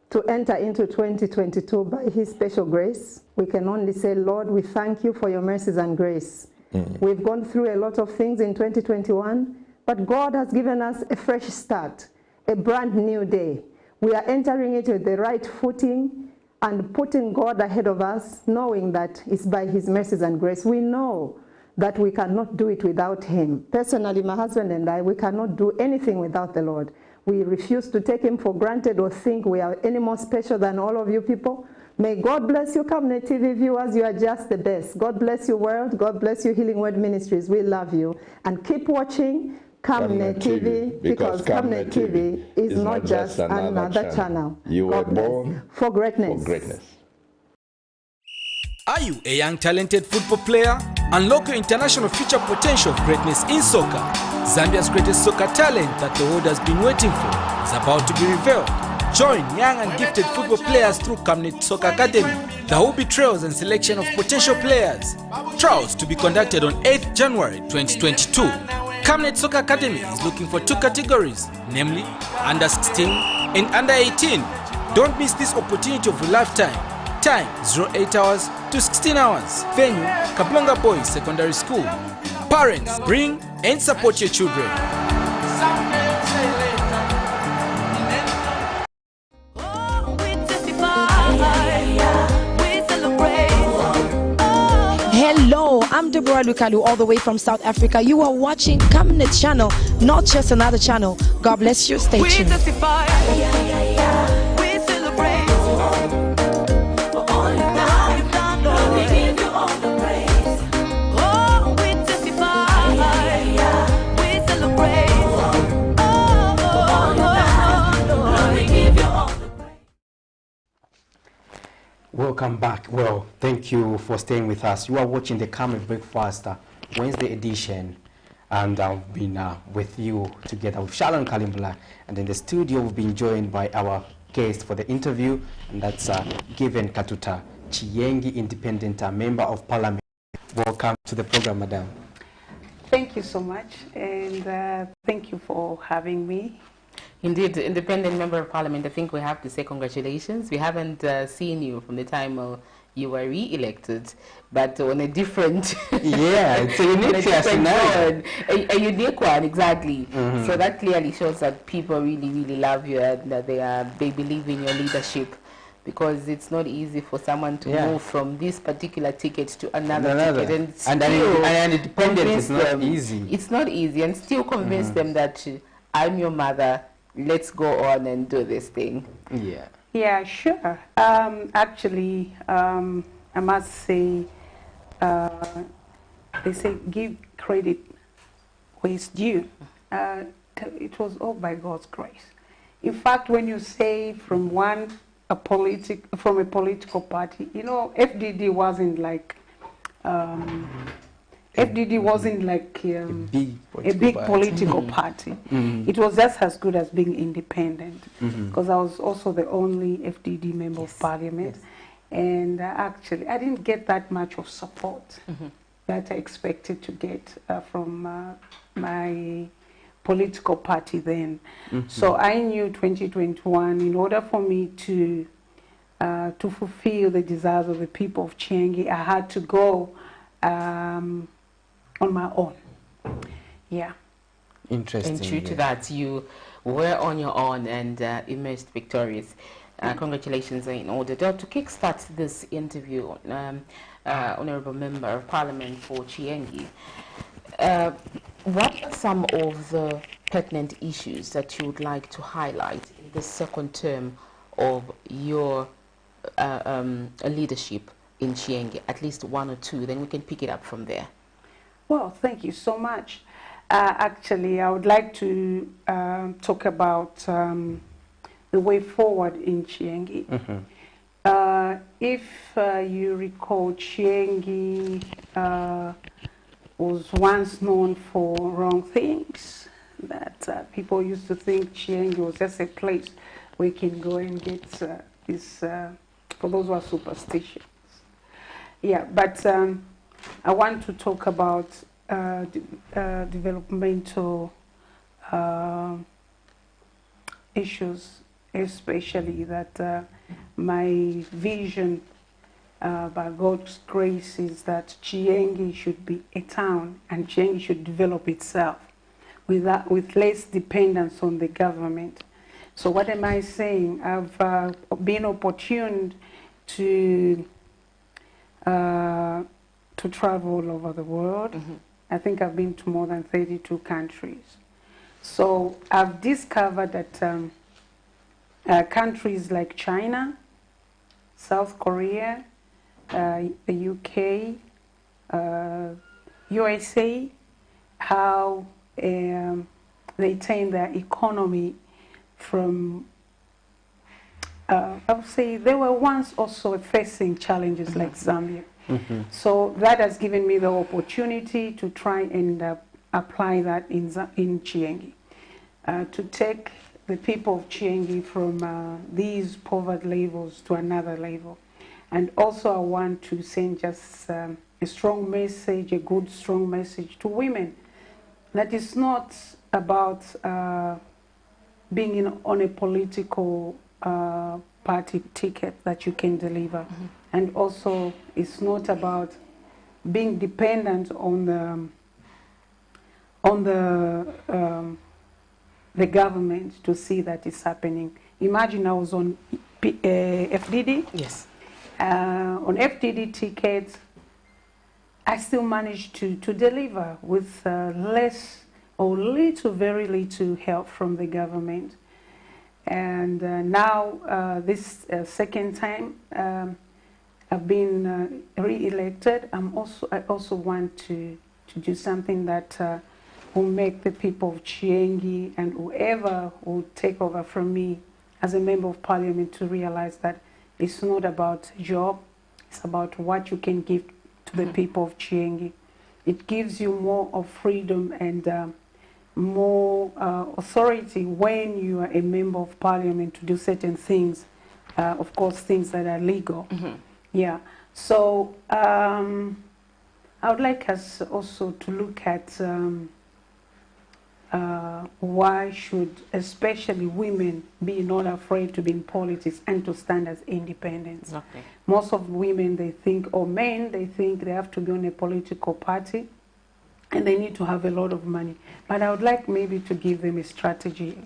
to enter into 2022 by His special grace, we can only say, Lord, we thank you for your mercies and grace. We've gone through a lot of things in 2021, but God has given us a fresh start, a brand new day. We are entering it with the right footing and putting God ahead of us, knowing that it's by His mercies and grace. We know that we cannot do it without Him. Personally, my husband and I, we cannot do anything without the Lord. We refuse to take Him for granted or think we are any more special than all of you people. May God bless you, Camnet TV viewers. You are just the best. God bless you, world. God bless you, Healing Word Ministries. We love you. And keep watching Camnet TV, because Camnet TV is not just another channel.
You were born
for greatness.
Are you a young talented football player? Unlock your international future potential of greatness in soccer. Zambia's greatest soccer talent that the world has been waiting for is about to be revealed. Join young and gifted football players through Camnet Soccer Academy. There will be trials and selection of potential players. Trials to be conducted on 8th January 2022. Camnet Soccer Academy is looking for 2 categories, namely under 16 and under 18. Don't miss this opportunity of a lifetime. Time 08 hours to 16 hours. Venue Kablonga Boys Secondary School. Parents, bring and support your children.
Hello, I'm Deborah Lukalu, all the way from South Africa. You are watching Camnet channel, not just another channel. God bless you. Stay tuned.
Welcome back. Well, thank you for staying with us. You are watching the Camnet Breakfast Wednesday edition, and I've been with you together with Shalon Kalimbula, and in the studio we've been joined by our guest for the interview, and that's Given Katuta, Chiyengi Independent Member of Parliament. Welcome to the program, Madam.
Thank you so much, and thank you for having me.
Indeed, Independent Member of Parliament, I think we have to say congratulations. We haven't seen you from the time you were re-elected, but on a different...
Yeah, it's a unique scenario.
A unique one, exactly. So that clearly shows that people really, really love you and that they believe in your leadership, because it's not easy for someone to move from this particular ticket to another ticket. And
independent is not easy.
It's not easy, and still convince them that I'm your mother, let's go on and do this thing.
Yeah.
Yeah, sure. Actually, I must say, they say give credit where it's due. It was all by God's grace. In fact, when you say from a political party, you know, FDD wasn't like a big political party. It was just as good as being independent, because I was also the only FDD member of Parliament, and actually I didn't get that much of support that I expected to get from my political party then. So I knew 2021, in order for me to fulfill the desires of the people of Chiyengi, I had to go on my own. Yeah.
Interesting.
And true to that, you were on your own and emerged victorious. Congratulations are in order. To kickstart this interview, Honourable Member of Parliament for Chiyengi, what are some of the pertinent issues that you would like to highlight in the second term of your leadership in Chiyengi? At least one or two, then we can pick it up from there.
Well, thank you so much. Actually, I would like to talk about the way forward in Chiyengi. If you recall, Chiyengi was once known for wrong things, that people used to think Chiyengi was just a place where you can go and get this, for those who are superstitious. Yeah, but I want to talk about developmental issues, especially that my vision by God's grace is that Chiyengi should be a town, and Chiyengi should develop itself with less dependence on the government. So what am I saying? I've been opportune to travel all over the world. I think I've been to more than 32 countries. So I've discovered that countries like China, South Korea, the UK, USA, how they turned their economy from, I would say they were once also facing challenges like Zambia. So that has given me the opportunity to try and apply that in Chiyengi, to take the people of Chiyengi from these poverty levels to another level. And also I want to send just a strong message, a good strong message to women, that it's not about being on a political party ticket that you can deliver. And also, it's not about being dependent on the government to see that it's happening. Imagine I was on FDD.
Yes.
On FDD tickets, I still managed to deliver with less or very little help from the government. And now, this second time, I've been re-elected. I also want to do something that will make the people of Chiyengi and whoever will take over from me as a member of Parliament to realize that It's not about a job. It's about what you can give to the people of Chiengi. It gives you more of freedom and more authority when you are a member of parliament to do certain things, of course, things that are legal. Yeah. So I would like us also to look at why should especially women be not afraid to be in politics and to stand as independents.
Okay.
Most of women, they think, or men, they think they have to be on a political party and they need to have a lot of money. But I would like maybe to give them a strategy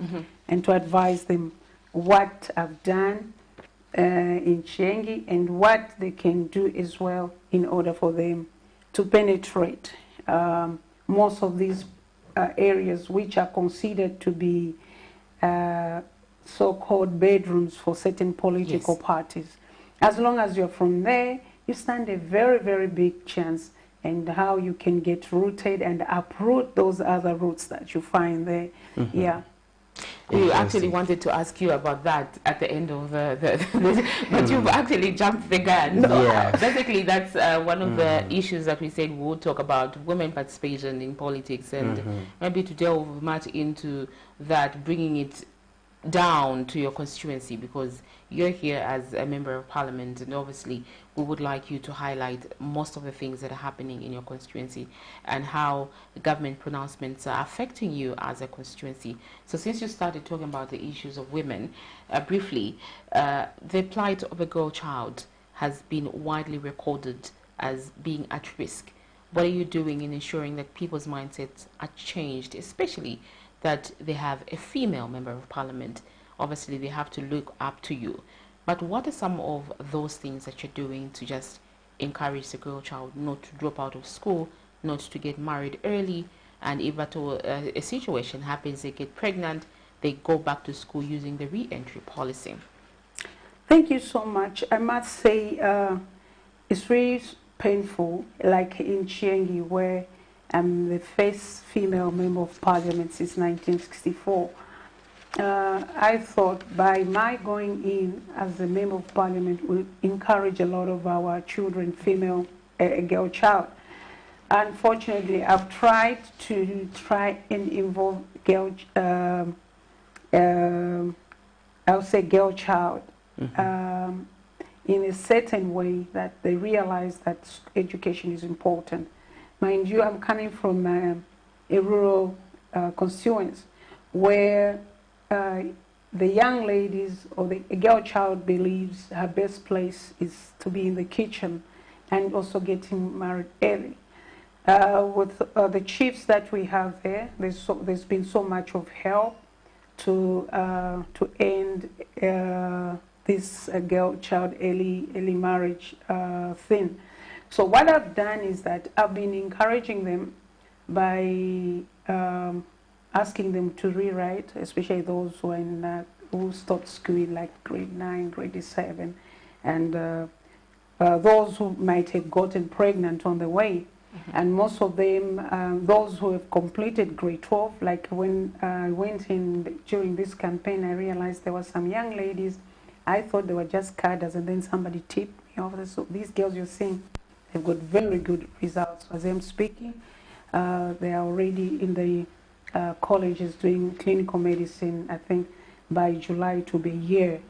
and to advise them what I've done in Chiengi and what they can do as well in order for them to penetrate most of these areas which are considered to be so-called bedrooms for certain political parties. As long as you're from there, you stand a very, very big chance and how you can get rooted and uproot those other roots that you find there. Yeah.
We actually wanted to ask you about that at the end of but you've actually jumped the gun. So basically, that's one of the issues that we said we would talk about, women participation in politics, and maybe to delve much into that, bringing it down to your constituency, because you're here as a member of parliament, and obviously we would like you to highlight most of the things that are happening in your constituency and how the government pronouncements are affecting you as a constituency. So since you started talking about the issues of women, briefly, the plight of a girl child has been widely recorded as being at risk. What are you doing in ensuring that people's mindsets are changed, especially that they have a female member of parliament? Obviously, they have to look up to you. But what are some of those things that you're doing to just encourage the girl child not to drop out of school, not to get married early, and if at all a situation happens, they get pregnant, they go back to school using the re-entry policy?
Thank you so much. I must say it's really painful, like in Chiengi, where I'm the first female member of parliament since 1964. I thought by my going in as a member of parliament will encourage a lot of our children, female, girl child. Unfortunately, I've tried and involve girl, I'll say girl child, in a certain way that they realize that education is important. Mind you, I'm coming from a rural constituency where the young ladies or the girl child believes her best place is to be in the kitchen and also getting married early. With the chiefs that we have there, there's been so much of help to end this girl child early marriage thing. So what I've done is that I've been encouraging them by asking them to rewrite, especially those who are in, who start school in like grade 9, grade 7, and those who might have gotten pregnant on the way. And most of them, those who have completed grade 12, like when I went in during this campaign, I realized there were some young ladies, I thought they were just cadres, and then somebody tipped me off. So these girls you're seeing, they've got very good results. As I'm speaking, they are already in the colleges doing clinical medicine. I think by July it will be a year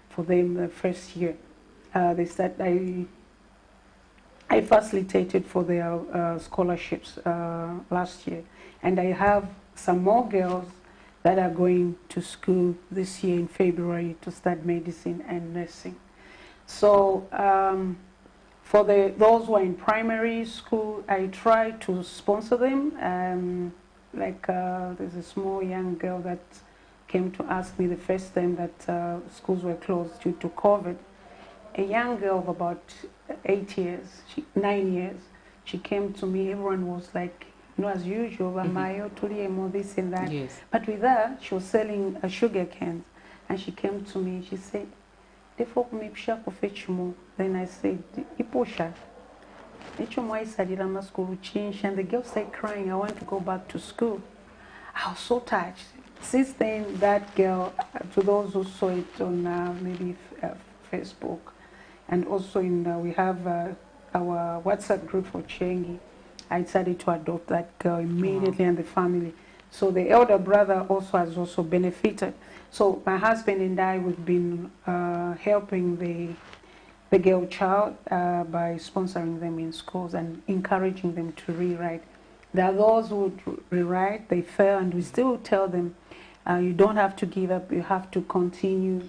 for them, the first year. They said I facilitated for their scholarships last year, and I have some more girls that are going to school this year in February to start medicine and nursing. So for those who are in primary school, I try to sponsor them. There's a small young girl that came to ask me the first time that schools were closed due to COVID. A young girl of about 9 years, she came to me. Everyone was like, you know, as usual, Mayo, Turiemo, this and that.
Yes.
But with her, she was selling sugar cans. And she came to me, she said, then I said, Iposha. And the girl started crying, I want to go back to school. I was so touched. Since then, that girl, to those who saw it on maybe Facebook, and also we have our WhatsApp group for Chengi. I decided to adopt that girl immediately and the family. So the elder brother also has also benefited. So my husband and I, we've been helping the girl child by sponsoring them in schools and encouraging them to rewrite. There are those who rewrite, they fail, and we still tell them, you don't have to give up, you have to continue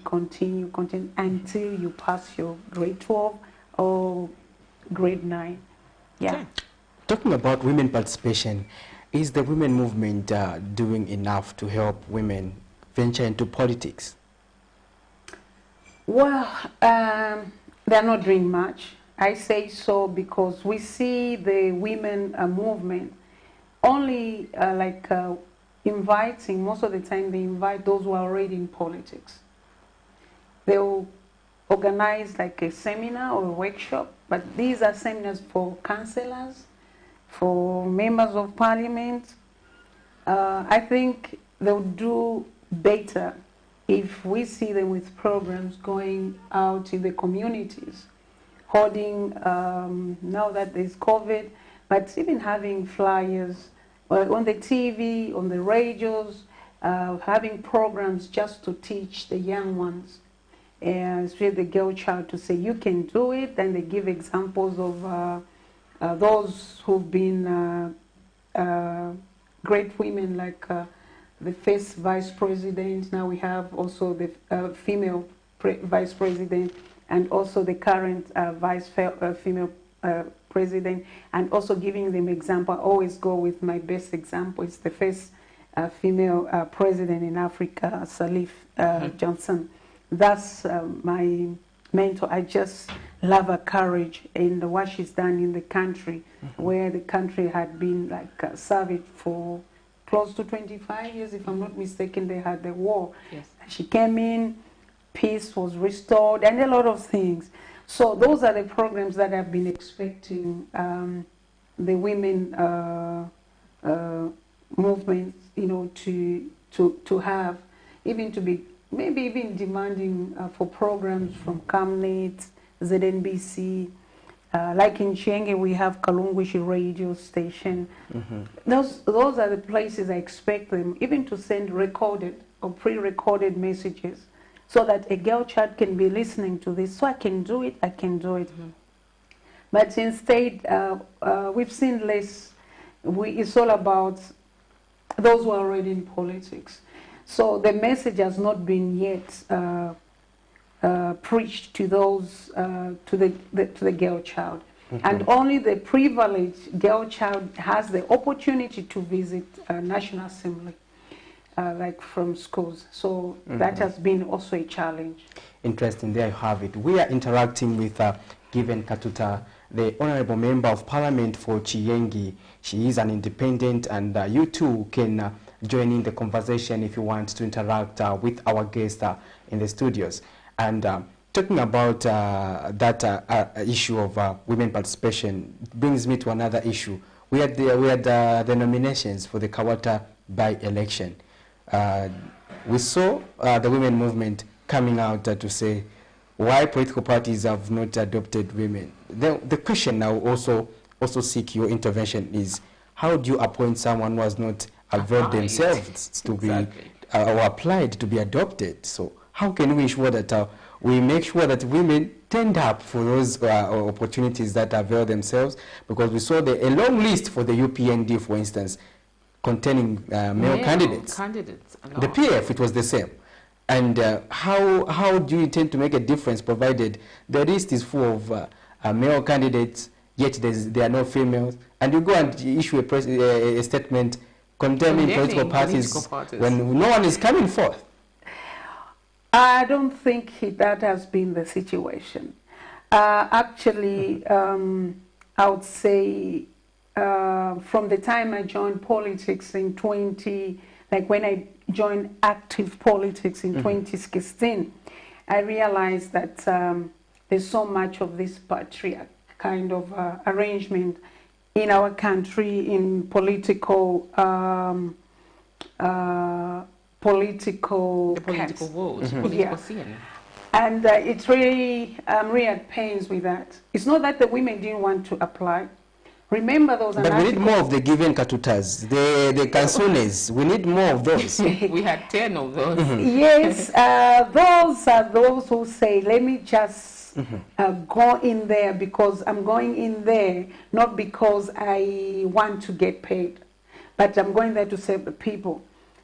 until you pass your grade 12 or grade 9. Yeah.
Okay. Talking about women participation, is the women movement doing enough to help women venture into politics?
Well, they're not doing much. I say so because we see the women movement only inviting, most of the time they invite those who are already in politics. They'll organize like a seminar or a workshop, but these are seminars for councillors, for members of parliament. I think they'll do better if we see them with programs going out in the communities, holding, now that there's COVID, but even having flyers on the TV, on the radios, having programs just to teach the young ones, especially the girl child, to say you can do it. And they give examples of those who've been great women, like the first vice president. Now we have also the female vice president, and also the current female president, and also giving them example. I always go with my best example. It's the first female president in Africa, Salif Johnson. That's my mentor. I just love her courage in what she's done in the country, where the country had been like savage for close to 25 years, if I'm not mistaken. They had the war.
Yes.
She came in, peace was restored, and a lot of things. So those are the programs that I've been expecting the women movement, to have, even to be, maybe even demanding for programs from Camnet, ZNBC. Like in Chenge, we have Kalungwishi radio station. Those are the places I expect them even to send recorded or pre-recorded messages, so that a girl child can be listening to this. So I can do it, I can do it. But instead, we've seen less. It's all about those who are already in politics. So the message has not been yet preached to those, to the girl child. And only the privileged girl child has the opportunity to visit National Assembly, like from schools. So that has been also a challenge.
Interesting, there you have it. We are interacting with Given Katuta, the Honorable Member of Parliament for Chiyengi. She is an independent, and you too can join in the conversation if you want to interact with our guest in the studios. And talking about that issue of women participation brings me to another issue. We had the nominations for the Kawata by-election. We saw the women movement coming out to say why political parties have not adopted women. The question now also seek your intervention is, how do you appoint someone who has not availed themselves to be or applied to be adopted? So how can we ensure that we make sure that women tend up for those opportunities that avail themselves? Because we saw a long list for the UPND, for instance, containing male candidates. The PF, it was the same. And how do you intend to make a difference, provided the list is full of male candidates, yet there are no females, and you go and issue a statement condemning political parties when no one is coming forth?
I don't think that has been the situation. Actually, I would say from the time I joined politics in when I joined active politics in 2016, I realized that there's so much of this patriarch kind of arrangement in our country, in political
votes, political scene.
And it's really, I'm really at pains with that. It's not that the women didn't want to apply. Remember those.
But we need more of the given katutas, the canzones. We need more of those.
We had 10 of those.
Yes, those are those who say, let me just go in there because I'm going in there, not because I want to get paid, but I'm going there to serve the people.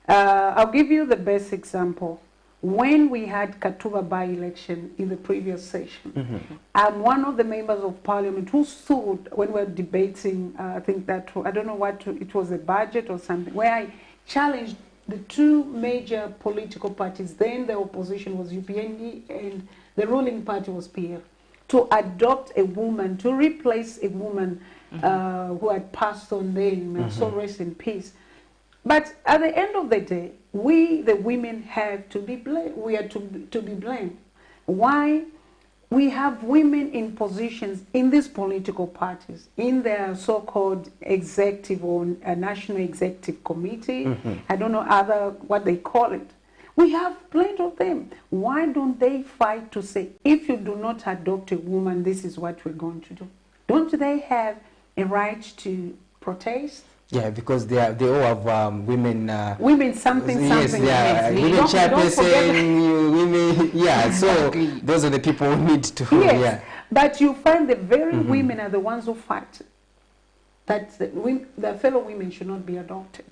I'll give you the best example. When we had Katuba by-election in the previous session, I'm one of the members of parliament who stood when we were debating, I think that, I don't know what, it was a budget or something, where I challenged the two major political parties. Then the opposition was UPND and the ruling party was PF, to adopt a woman, to replace a woman who had passed on then, so rest in peace. But at the end of the day, we, the women, have to be blamed. We are to be blamed. Why? We have women in positions in these political parties, in their so-called executive or national executive committee. I don't know what they call it. We have plenty of them. Why don't they fight to say, if you do not adopt a woman, this is what we're going to do? Don't they have a right to protest?
Yeah, because they all have women.
Women something.
Yes, yeah, women chairperson, women. Yeah, so those are the people who need to.
Yes,
yeah.
But you find the very women are the ones who fight that the fellow women should not be adopted.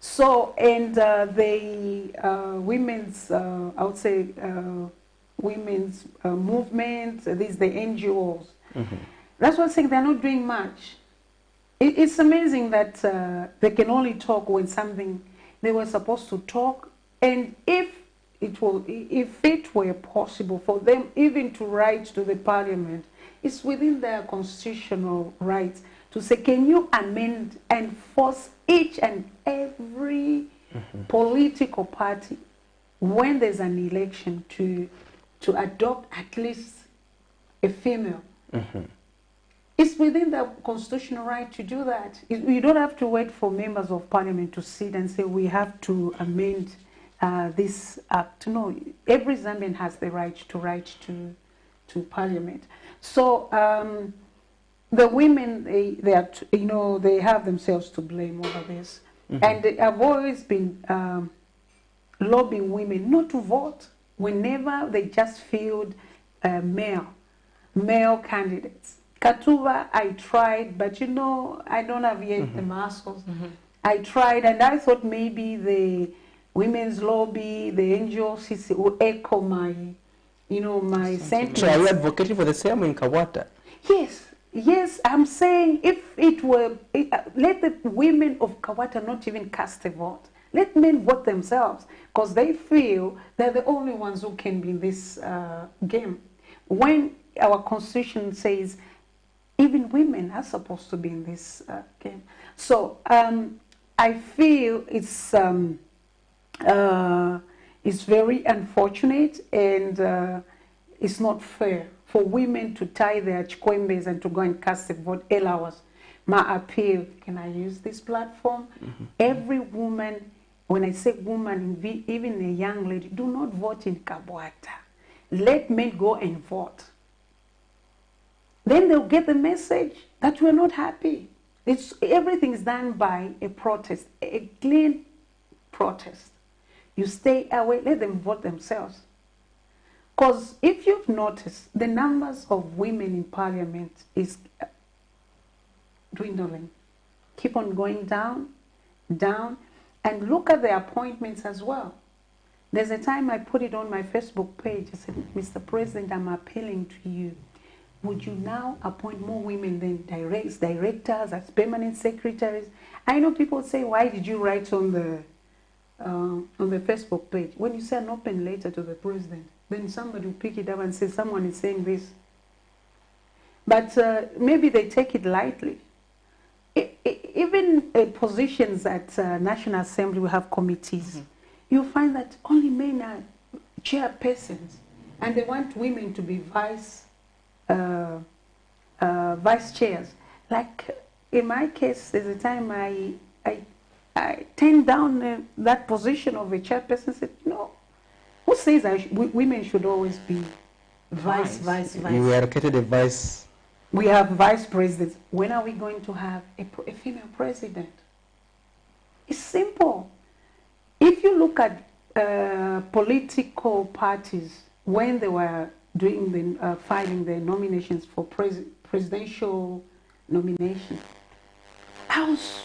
So, and the women's, I would say, women's movement, these the NGOs. That's what I'm saying. They're not doing much. It's amazing that they can only talk when something they were supposed to talk, and if it were possible for them even to write to the parliament, it's within their constitutional rights to say, can you amend and force each and every political party when there's an election to adopt at least a female? It's within the constitutional right to do that. You don't have to wait for members of parliament to sit and say, we have to amend this act. No, every Zambian has the right to write to parliament. So the women, they have themselves to blame over this. And I've always been lobbying women not to vote whenever they just field male candidates. Katuba, I tried, but I don't have yet the muscles. I tried, and I thought maybe the women's lobby, the NGOs will echo my, my sentiments.
So are you advocating for the same in Kawata?
Yes, I'm saying if it were, let the women of Kawata not even cast a vote. Let men vote themselves, because they feel they're the only ones who can be in this game. When our constitution says even women are supposed to be in this game. So I feel it's very unfortunate, and it's not fair for women to tie their chikwembes and to go and cast a vote 8 hours. My appeal, can I use this platform? Every woman, when I say woman, even a young lady, do not vote in Kabwata. Let men go and vote. Then they'll get the message that we're not happy. Everything is done by a protest, a clean protest. You stay away, let them vote themselves. Because if you've noticed, the numbers of women in parliament is dwindling. Keep on going down, down, and look at the appointments as well. There's a time I put it on my Facebook page. I said, Mr. President, I'm appealing to you. Would you now appoint more women than directors, as permanent secretaries? I know people say, why did you write on the Facebook page? When you say an open letter to the president, then somebody will pick it up and say, someone is saying this. But maybe they take it lightly. Even positions at National Assembly, we have committees. You find that only men are chairpersons, and they want women to be vice chairs. Like in my case, there's a time I turned down that position of a chairperson and said, no, who says that women should always be vice?
You allocated a vice.
We have vice presidents. When are we going to have a female president? It's simple. If you look at political parties when they were doing the filing their nominations for presidential nomination, I was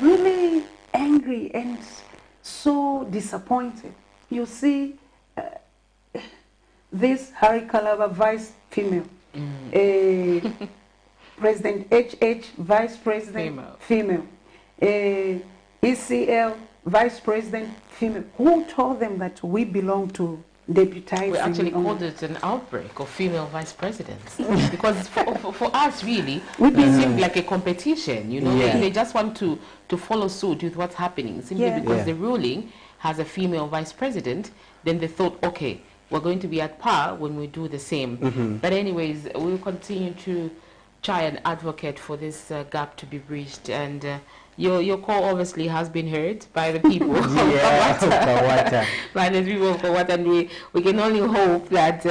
really angry and so disappointed. You see, this Harry Kalava, vice female, President HH, vice president female, ECL, vice president female. Who told them that we belong to deputizing?
We actually called it an outbreak of female vice presidents because for us really it seemed like a competition, you know. They just want to follow suit with what's happening simply because the ruling has a female vice president. Then they thought, okay, we're going to be at par when we do the same. But anyways, we'll continue to try and advocate for this gap to be bridged, and your call obviously has been heard by the people of Kawata. By the people of Kawata, and we can only hope that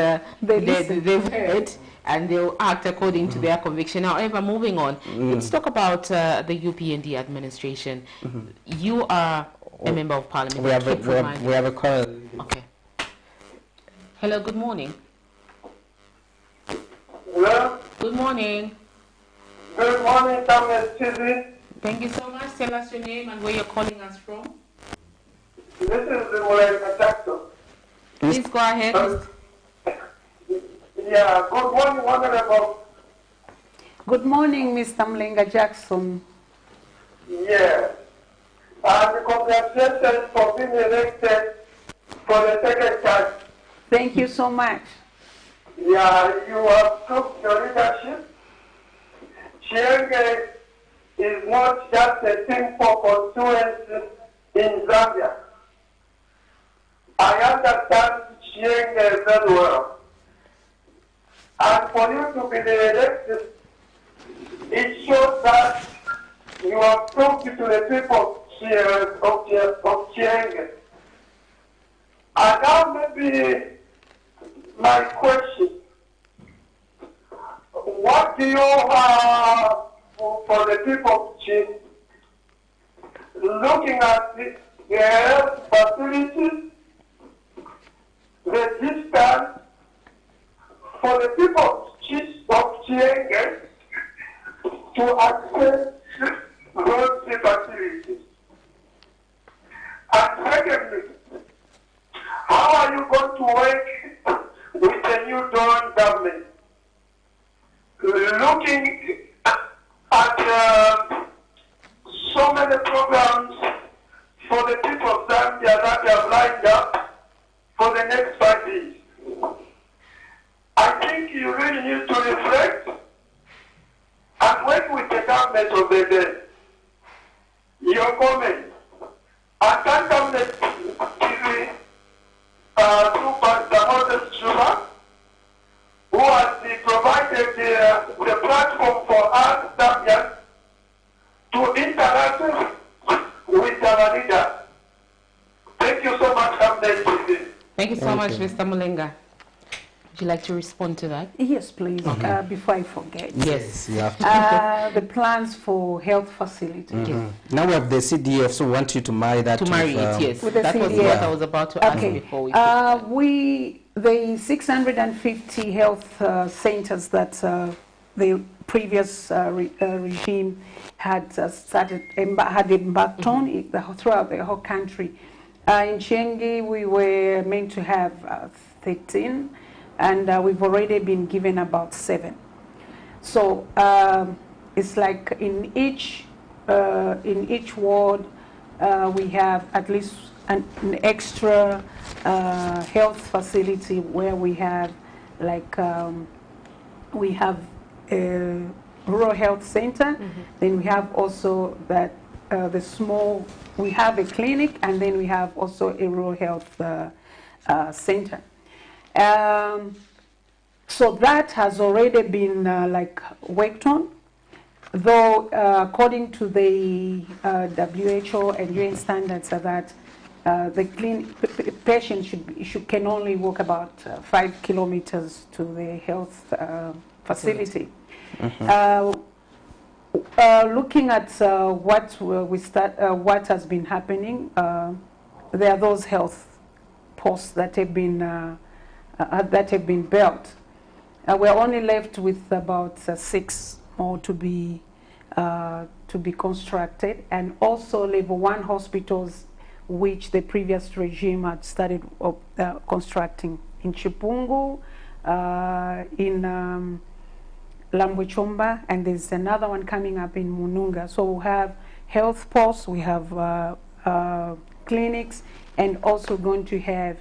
they've heard and they'll act according to their conviction. However, moving on, let's talk about the UPND administration. You are a member of parliament.
We have a call.
Okay. Hello, good morning.
Hello?
Good morning.
Good morning, Camnet.
Thank you so much. Tell us your name and where you're calling us from.
This is the Molega Jackson.
Please go ahead.
Yeah, good morning, Honorable.
Good morning, Mr. Mlenga Jackson.
Yeah. And congratulations for being elected for the second time.
Thank you so much.
Yeah, you have took your leadership. Chienge is not just a simple constituency in Zambia. I understand Chienge very well. And for you to be the elected, it shows that you have talked to the people of Chienge. And now maybe my question, what do you have for the people of Chienge? Looking at the health facilities, the distance for the people of Chienge to access those facilities. And secondly, how are you going to work with the new Dawn government? Looking at so many programs for the people of Zambia that they have lined up for the next 5 years. I think you really need to reflect and work with the government of the day. Your comment. I can Camnet TV to Pastor Moses Juma, who has provided the platform for us Zambians to interact with our leader. Thank you so much, Camnet TV.
Thank you so much, Mr. Mulenga. Would you like to respond to that?
Yes, please, before I forget.
Yes.
You have to.
The plans for health facilities.
Now we have the CDF, so we want you to marry that.
To marry it, yes.
With the
that was
CDF.
what I was about to ask before we
the 650 health centers that the previous regime had had embarked on throughout the whole country. In Chienge, we were meant to have 13, and we've already been given about 7. So it's like in each ward we have at least an extra health facility where we have like we have a rural health center, then we have also that we have a clinic, and then we have also a rural health center. So that has already been like worked on, though according to the WHO and UN standards are that the patient can only walk about 5 kilometers to the health facility. Looking at what has been happening, there are those health posts that have been built. We're only left with about 6 more to be constructed, and also level 1 hospitals, which the previous regime had started constructing in Chipungu, in Lambwechomba, and there's another one coming up in Mununga. So we have health posts, we have clinics, and also going to have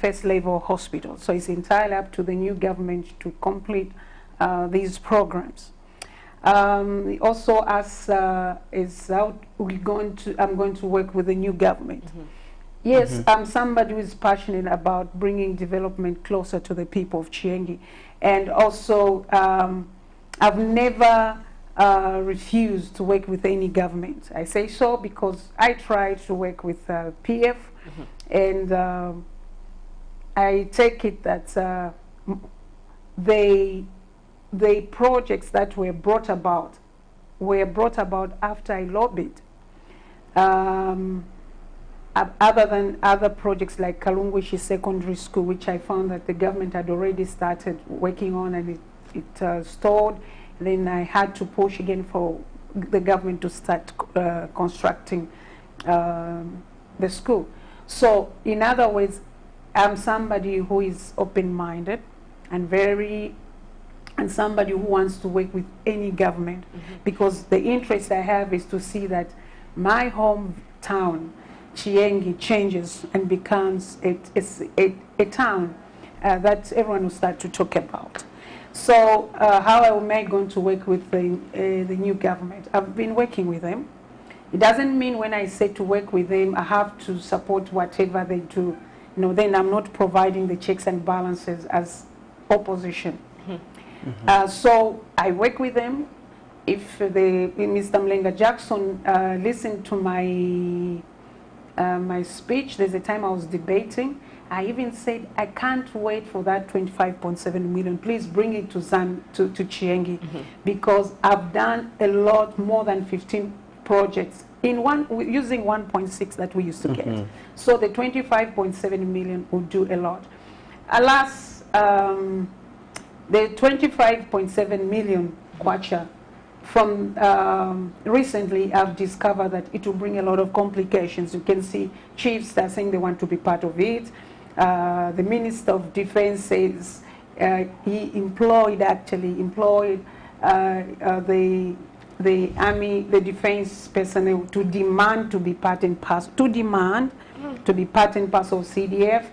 first level hospitals. So it's entirely up to the new government to complete these programs. Also, as is out, I'm going to work with the new government. Yes, I'm somebody who is passionate about bringing development closer to the people of Chiengi. And also, I've never refused to work with any government. I say so because I tried to work with PF, and I take it that the projects that were brought about after I lobbied. Other than other projects like Kalungwishi Secondary School, which I found that the government had already started working on, and it stalled. Then I had to push again for the government to start constructing the school. So in other words, I'm somebody who is open-minded and somebody who wants to work with any government, because the interest I have is to see that my hometown, Chiengi, changes and becomes a town that everyone will start to talk about. So how am I going to work with the new government? I've been working with them. It doesn't mean when I say to work with them, I have to support whatever they do. Then I'm not providing the checks and balances as opposition. So I work with them. If Mr. Mlenga Jackson listened to my my speech, there's a time I was debating. I even said, I can't wait for that 25.7 million. Please bring it to Chiengi, because I've done a lot more than 15 projects in using 1.6 that we used to get. So the 25.7 million will do a lot. Alas, the 25.7 million kwacha, from recently, I've discovered that it will bring a lot of complications. You can see chiefs are saying they want to be part of it. The Minister of Defense says he employed the army, the defense personnel to demand to be part and parcel, to be part and parcel of CDF.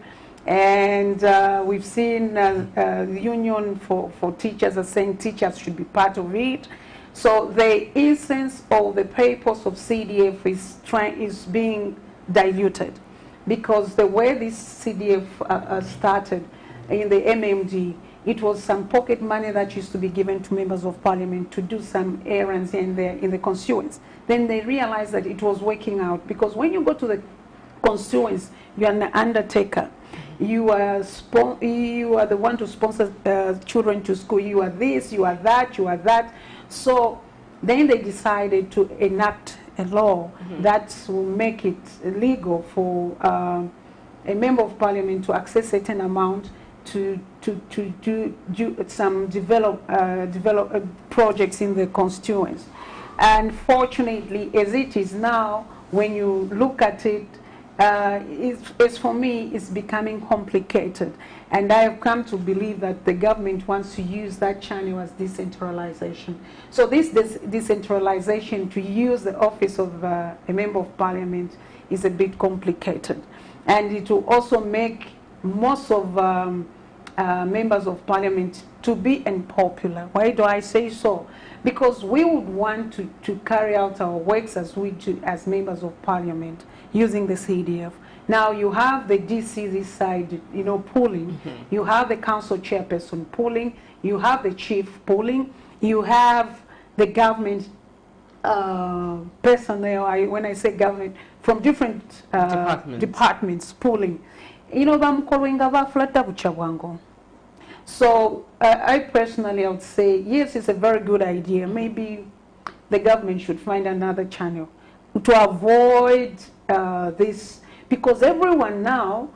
And we've seen the Union for Teachers are saying teachers should be part of it. So the essence of the purpose of CDF is being diluted, because the way this CDF started in the MMD, it was some pocket money that used to be given to members of parliament to do some errands in the constituents. Then they realized that it was working out, because when you go to the constituents, you are an undertaker. You are the one to sponsor children to school. You are this, you are that, you are that. So then they decided to enact a law that will make it legal for a member of parliament to access certain amount to do some develop projects in the constituents. And fortunately, as it is now, when you look at it, for me, it's becoming complicated. And I have come to believe that the government wants to use that channel as decentralization. So this decentralization, to use the office of a member of parliament, is a bit complicated. And it will also make most of members of parliament to be unpopular. Why do I say so? Because we would want to carry out our works as we do as members of parliament using the CDF. Now you have the DC this side, pulling. You have the council chairperson pulling. You have the chief pulling. You have the government personnel, when I say government, from different departments pooling. You know, so I personally would say, yes, it's a very good idea. Maybe the government should find another channel to avoid this, because everyone now,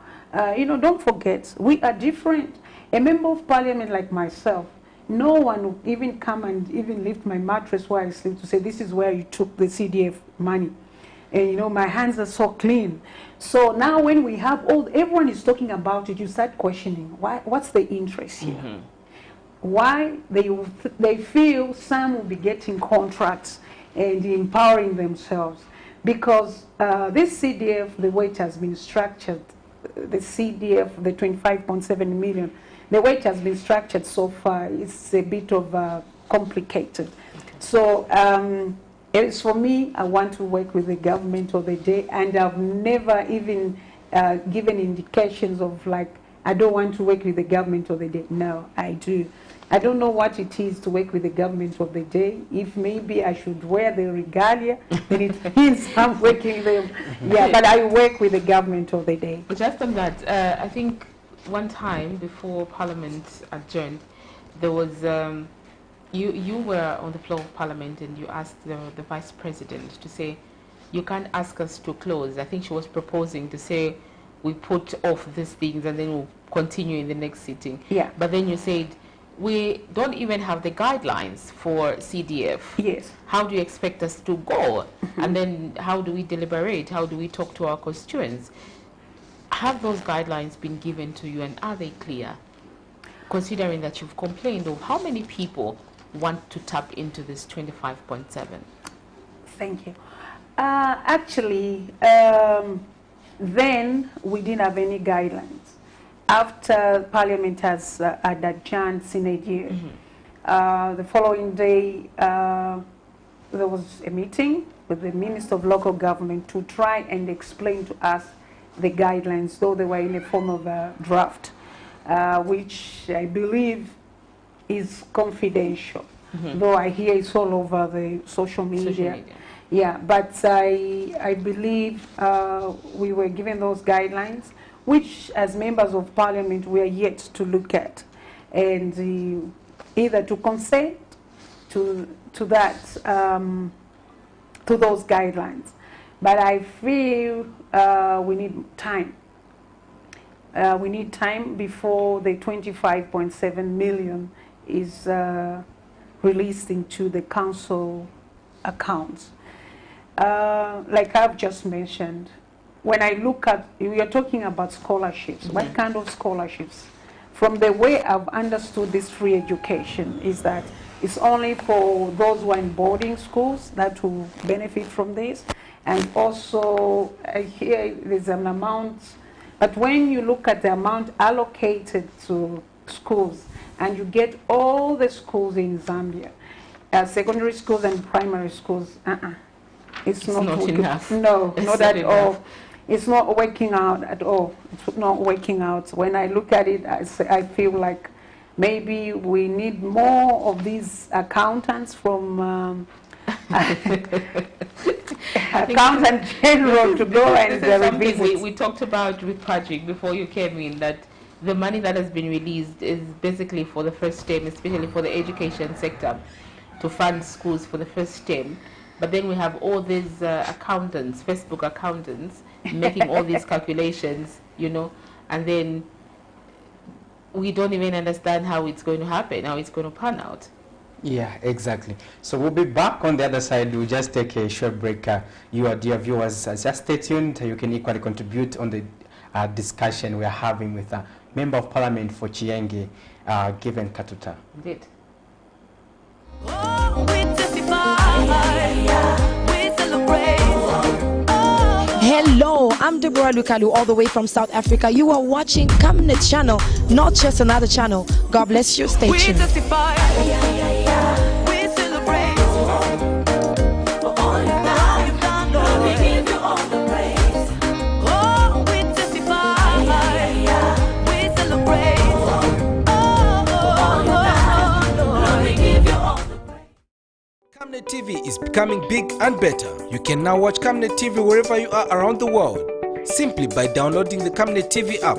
you know, don't forget, we are different. A member of parliament like myself, no one would even come and even lift my mattress where I sleep to say, this is where you took the CDF money. And, you know, my hands are so clean. So now when we have everyone is talking about it, you start questioning, what's the interest here? Mm-hmm. Why they feel some will be getting contracts and empowering themselves. Because this CDF, the way it has been structured, the CDF, the 25.7 million, the way it has been structured so far is a bit of complicated. Okay. So it's for me, I want to work with the government of the day, and I've never even given indications of like, I don't want to work with the government of the day. No, I do. I don't know what it is to work with the government of the day. If maybe I should wear the regalia, then it means I'm working them. Yeah, but I work with the government of the day.
But just on that, I think one time before Parliament adjourned, there was, you were on the floor of Parliament and you asked the Vice President to say, you can't ask us to close. I think she was proposing to say, we put off these things and then we'll continue in the next sitting. Yeah. But then you said, we don't even have the guidelines for CDF. Yes. How do you expect us to go? Mm-hmm. And then how do we deliberate? How do we talk to our constituents? Have those guidelines been given to you, and are they clear? Considering that you've complained of how many people want to tap into this 25.7.
Thank you. Actually, then we didn't have any guidelines. After Parliament has adjourned Senate year, the following day there was a meeting with the Minister of Local Government to try and explain to us the guidelines, though they were in the form of a draft, which I believe is confidential, though I hear it's all over the social media. Yeah, but I believe we were given those guidelines, which as members of Parliament we are yet to look at, and either to consent to that, to those guidelines. But I feel we need time. We need time before the 25.7 million is released into the council accounts. Like I've just mentioned, when I look at, we are talking about scholarships. What kind of scholarships? From the way I've understood this free education is that it's only for those who are in boarding schools that will benefit from this. And also, I hear there's an amount, but when you look at the amount allocated to schools, and you get all the schools in Zambia, secondary schools and primary schools, it's not enough. No, not at all. It's not working out at all. It's not working out. When I look at it, I feel like maybe we need more of these accountants from accountant general to go and revisit.
We talked about with Patrick before you came in that the money that has been released is basically for the first term, especially for the education sector, to fund schools for the first term. But then we have all these accountants, Facebook accountants, making all these calculations, you know, and then we don't even understand how it's going to happen, how it's going to pan out.
Yeah, exactly. So we'll be back on the other side. We'll just take a short break. You, dear viewers, just stay tuned. You can equally contribute on the discussion we are having with a Member of Parliament for Chienge, Given Katuta.
Indeed.
Hello, I'm Deborah Lukalu, all the way from South Africa. You are watching Camnet channel, not just another channel. God bless you. Stay tuned.
Camnet TV is becoming becoming big and better. You can now watch Camnet TV wherever you are around the world, simply by downloading the Camnet TV app.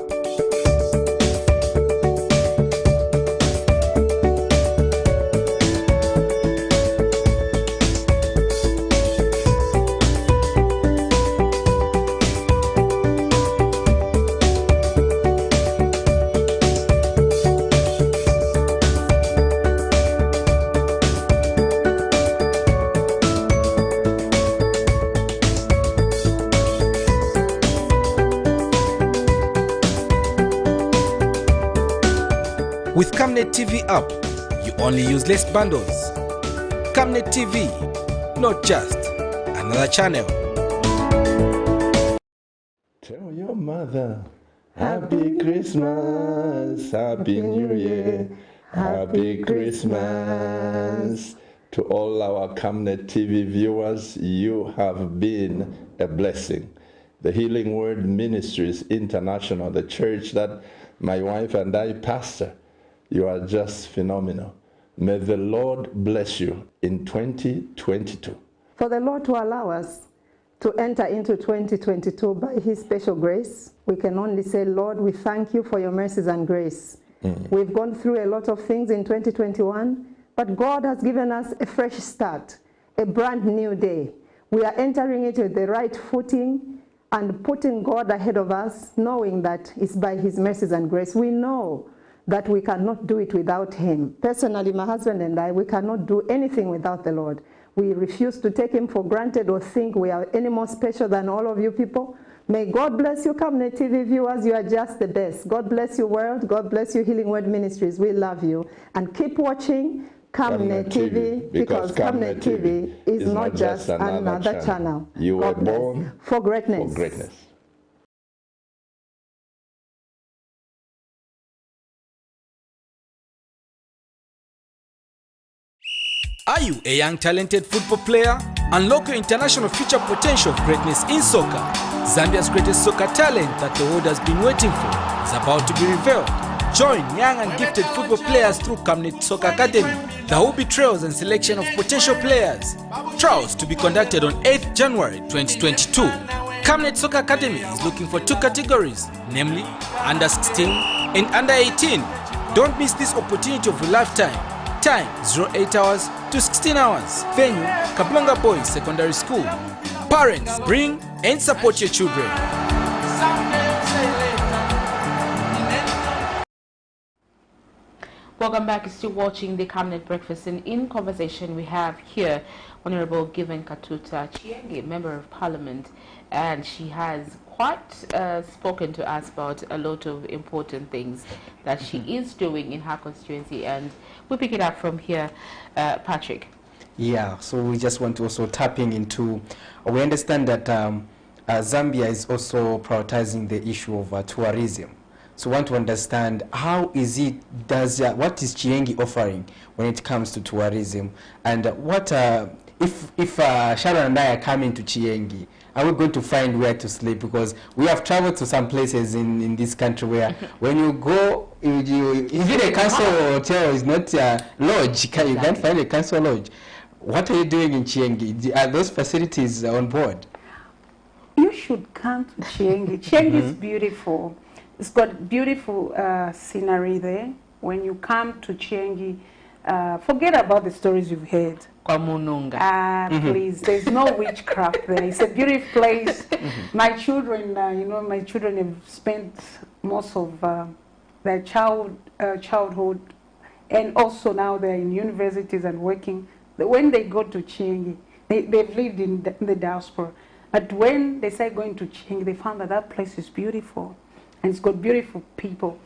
With Camnet TV app, you only use less bundles. Camnet TV, not just another channel.
Tell your mother, Happy Christmas, Happy New Year, Happy Christmas. To all our Camnet TV viewers, you have been a blessing. The Healing Word Ministries International, the church that my wife and I pastor, you are just phenomenal. May the Lord bless you in 2022.
For the Lord to allow us to enter into 2022 by His special grace, we can only say, Lord, we thank you for your mercies and grace. We've gone through a lot of things in 2021, but God has given us a fresh start, a brand new day. We are entering it with the right footing and putting God ahead of us, knowing that it's by His mercies and grace. We know that we cannot do it without Him. Personally, my husband and I, we cannot do anything without the Lord. We refuse to take Him for granted or think we are any more special than all of you people. May God bless you, Camnet TV viewers. You are just the best. God bless you, world. God bless you, Healing Word Ministries. We love you. And keep watching Camnet TV, because Camnet TV is not just another channel.
You were born
for greatness.
For greatness.
Are you a young talented football player? Unlock your international future potential of greatness in soccer. Zambia's greatest soccer talent that the world has been waiting for is about to be revealed. Join young and gifted football players through Camnet Soccer Academy. There will be trials and selection of potential players. Trials to be conducted on 8th January 2022. Camnet Soccer Academy is looking for 2 categories, namely under 16 and under 18. Don't miss this opportunity of a lifetime. Time 08 hours to 16 hours. Venue Kablonga Boys Secondary School. Parents, bring and support your children.
Welcome back. You're still watching the Camnet Breakfast, and in conversation we have here Honorable Given Katuta Chienge, Member of Parliament, and she has quite spoken to us about a lot of important things that she is doing in her constituency, and we pick it up from here. Patrick.
Yeah, so we just want to also tapping into, we understand that Zambia is also prioritizing the issue of tourism. So we want to understand how is it, what is Chiengi offering when it comes to tourism, and what if Sharon and I are coming to Chiengi, are we going to find where to sleep? Because we have traveled to some places in this country where when you go, even a council hotel is not a lodge. You can't find a council lodge. What are you doing in Chiengi? Are those facilities on board?
You should come to Chiengi. Chiengi is beautiful. It's got beautiful scenery there. When you come to Chiengi, forget about the stories you've heard. Please, there's no witchcraft there. It's a beautiful place. My children, my children have spent most of their childhood, and also now they're in universities and working. When they go to Chiengi, they've lived in the diaspora. But when they start going to Chiengi, they found that that place is beautiful. And it's got beautiful people.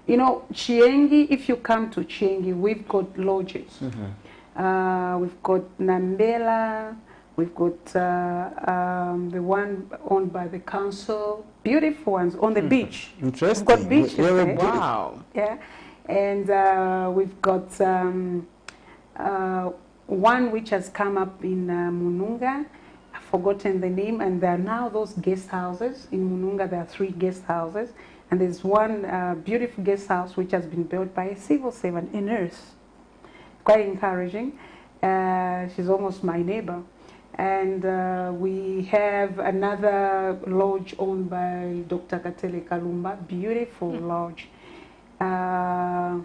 You know, Chiengi, if you come to Chiengi, we've got lodges. We've got Nambela, we've got the one owned by the council, beautiful ones on the beach.
Interesting.
We've got beaches there.
Wow.
Yeah. And we've got one which has come up in Mununga. I've forgotten the name, and there are now those guest houses. In Mununga, there are 3 guest houses. And there's one beautiful guest house which has been built by a civil servant, a nurse. Quite encouraging. She's almost my neighbor. And we have another lodge owned by Dr. Katele Kalumba, beautiful lodge. I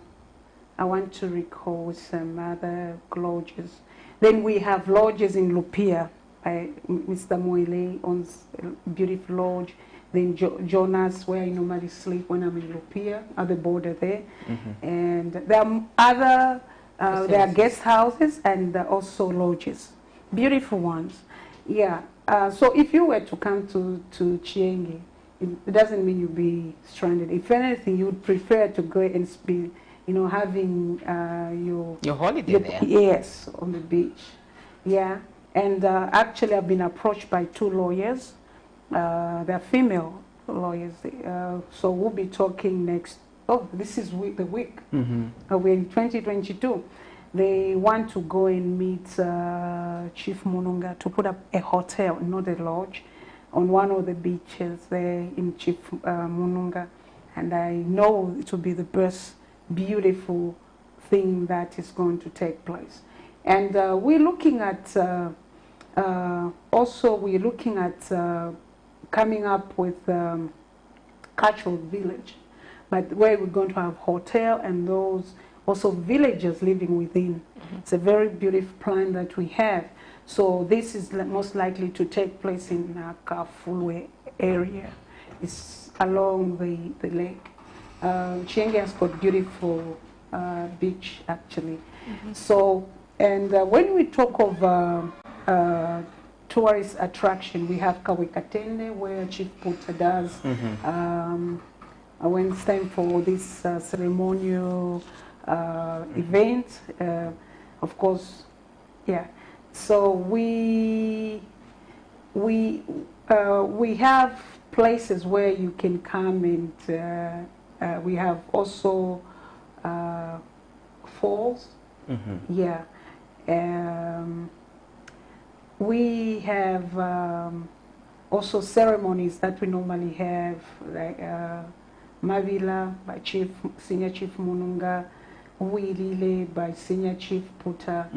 want to recall some other lodges. Then we have lodges in Lupia. Mr. Moile owns a beautiful lodge. Then Jonas, where I normally sleep when I'm in Lupia, at the border there. And there are other, there are guest houses and also lodges. Beautiful ones. Yeah. So if you were to come to Chienge, it doesn't mean you'll be stranded. If anything, you would prefer to go and be, you know, having your
holiday there.
Yes, on the beach. Yeah. And actually, I've been approached by 2 lawyers. They're female lawyers. So we'll be talking next. Oh, this is the week. We're in 2022. They want to go and meet Chief Mununga to put up a hotel, not a lodge, on one of the beaches there in Chief Mununga. And I know it will be the best, beautiful thing that is going to take place. And we're looking at, also we're looking at coming up with cultural village, but where we're going to have hotel and those also villagers living within. It's a very beautiful plan that we have. So this is most likely to take place in Kafulwe area. It's along the lake. Chienge has got beautiful beach actually. So, and when we talk of tourist attraction, we have Kawekatende, where Chief Puta does when it's time for this ceremonial event, of course, yeah. So we have places where you can come, and we have also falls. Yeah. We have also ceremonies that we normally have, like Mavila by Senior Chief Mununga, Uilile by Senior Chief Puta,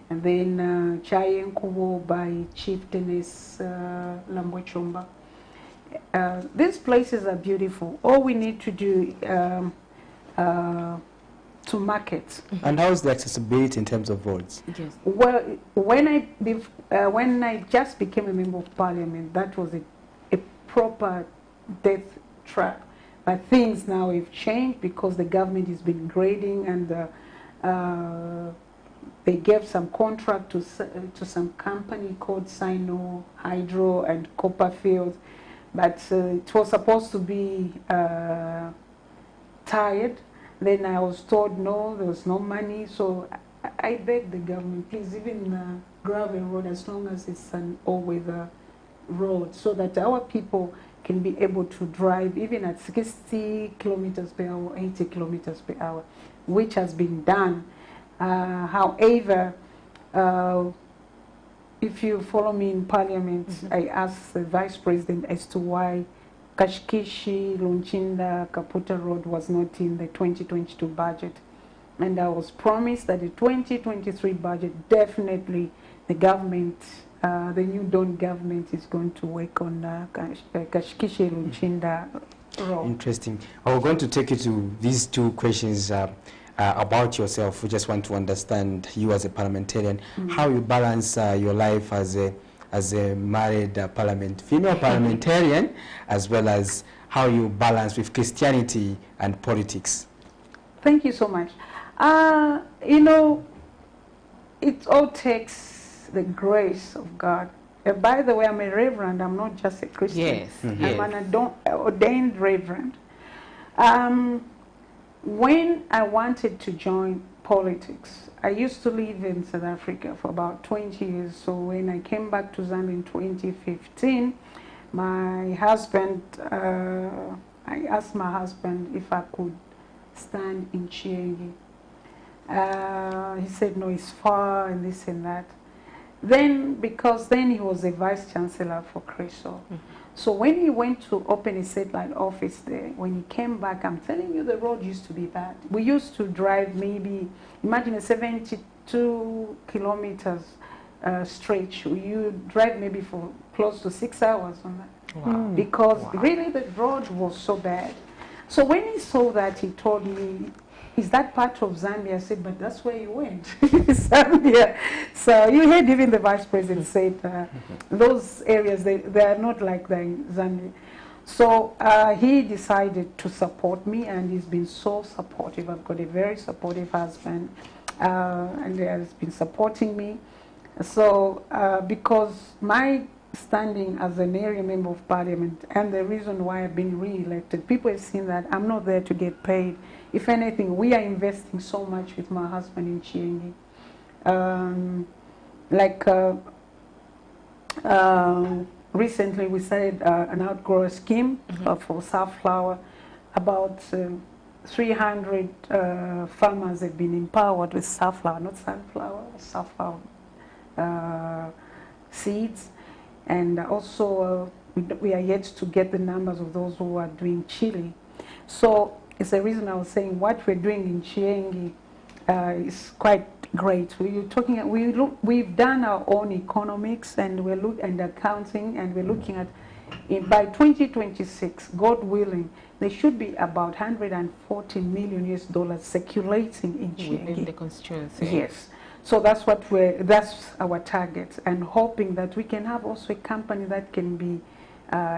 and then Chayenkubo by Chief Dennis Lambwechomba. These places are beautiful. All we need to do to market.
And how is the accessibility in terms of roads?
Yes. Well, when I just became a member of parliament, that was a proper death trap. But things now have changed because the government has been grading, and they gave some contract to some company called Sino Hydro and Copperfield, but it was supposed to be tired. Then I was told no, there was no money, so I begged the government, please, even gravel road, as long as it's an all-weather road, so that our people can be able to drive even at 60 kilometers per hour, 80 kilometers per hour, which has been done. However, if you follow me in parliament, I asked the vice president as to why Kashkishi, Lunchinda, Kaputa Road was not in the 2022 budget. And I was promised that the 2023 budget, definitely the government, the new Don government is going to work on Kashkishi, Lunchinda Road.
Interesting. We're going to take you to these 2 questions about yourself. We just want to understand you as a parliamentarian, how you balance your life as a married female parliamentarian, as well as how you balance with Christianity and politics.
Thank you so much. You know, it all takes the grace of God. By the way, I'm a reverend. I'm not just a Christian.
Yes.
I'm an ordained reverend. When I wanted to join politics, I used to live in South Africa for about 20 years. So when I came back to Zambia in 2015, my husband, I asked my husband if I could stand in Chienge. He said, no, it's far and this and that. Then, because then he was a vice chancellor for CRISO. So when he went to open a satellite office there, when he came back, I'm telling you, the road used to be bad. We used to drive maybe, imagine a 72 kilometers stretch. You drive maybe for close to 6 hours on that.
Wow.
Because really the road was so bad. So when he saw that, he told me, is that part of Zambia? I said, but that's where you went, Zambia. So you heard even the vice president said those areas, they are not like that in Zambia. So he decided to support me, and he's been so supportive. I've got a very supportive husband, and he has been supporting me. So because my standing as an area member of parliament, and the reason why I've been re-elected, people have seen that I'm not there to get paid. If anything, we are investing so much with my husband in Chiengi. Recently we started an outgrower scheme for safflower. About 300 farmers have been empowered with safflower, not sunflower, safflower seeds. And also we are yet to get the numbers of those who are doing chili. So it's the reason I was saying what we're doing in Chiengi is quite great. We've done our own economics, and and accounting, and we're looking at by 2026, God willing, there should be about $140 million circulating in Chiengi.
Within the constituency.
Yes. So that's that's our target, and hoping that we can have also a company that can be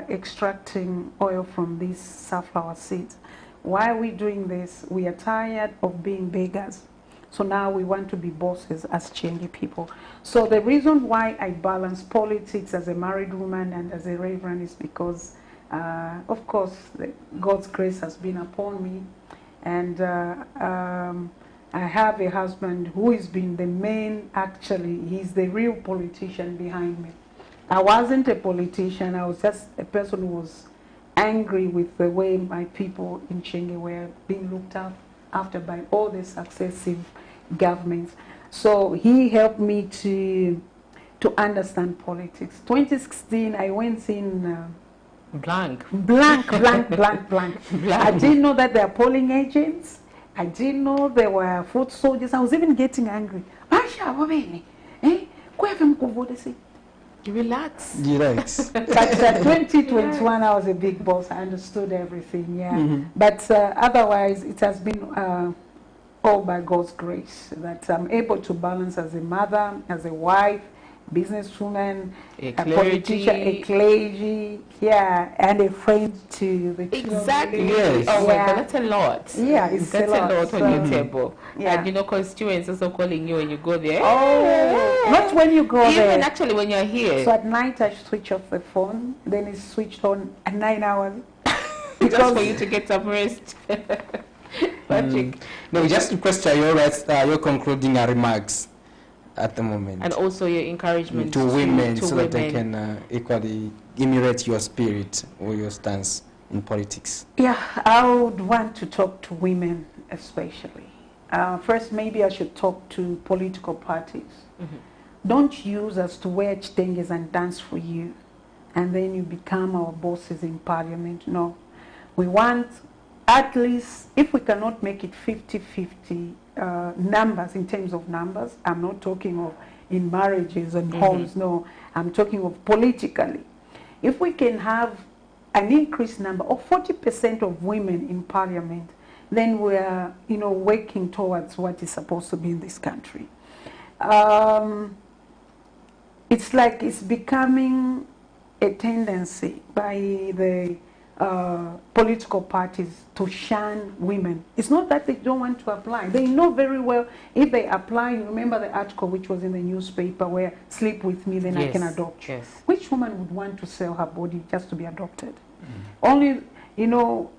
extracting oil from these safflower seeds. Why are we doing this? We are tired of being beggars. So now we want to be bosses as Chiengi people. So the reason why I balance politics as a married woman and as a reverend is because, of course, God's grace has been upon me. And I have a husband who has been the main, actually, he's the real politician behind me. I wasn't a politician, I was just a person who was angry with the way my people in Chiengi were being looked after by all the successive governments. So he helped me to understand politics. 2016, I went in
blank.
I didn't know that there are polling agents. I didn't know there were foot soldiers. I was even getting angry.
Relax.
Relax. But 2021, I was a big boss. I understood everything, yeah. But otherwise, it has been all by God's grace that I'm able to balance as a mother, as a wife, businesswoman, a politician, a clergy, yeah, and a friend to the children.
Exactly. Yes. Oh, yeah. Well, that's a lot.
Yeah, it's
that's
a lot
on your table. Yeah. And you know, constituents also calling you when you go there.
Oh, not when you go there.
Even actually when you're here.
So at night I switch off the phone, then it's switched on at 9 hours.
Just for you to get some rest. Patrick.
No, just request your concluding remarks at the moment.
And also your encouragement
to women so that they can equally emulate your spirit or your stance in politics.
Yeah, I would want to talk to women especially. First, maybe I should talk to political parties. Don't use us to wear chitenges and dance for you, and then you become our bosses in parliament. No. We want, at least, if we cannot make it 50-50 numbers, in terms of numbers, I'm not talking of in marriages and homes, no, I'm talking of politically. If we can have an increased number of 40% of women in parliament, then we are, working towards what is supposed to be in this country. It's like it's becoming a tendency by the political parties to shun women. It's not that they don't want to apply. They know very well if they apply. You remember the article which was in the newspaper where sleep with me, then I can adopt you. Which woman would want to sell her body just to be adopted? Only,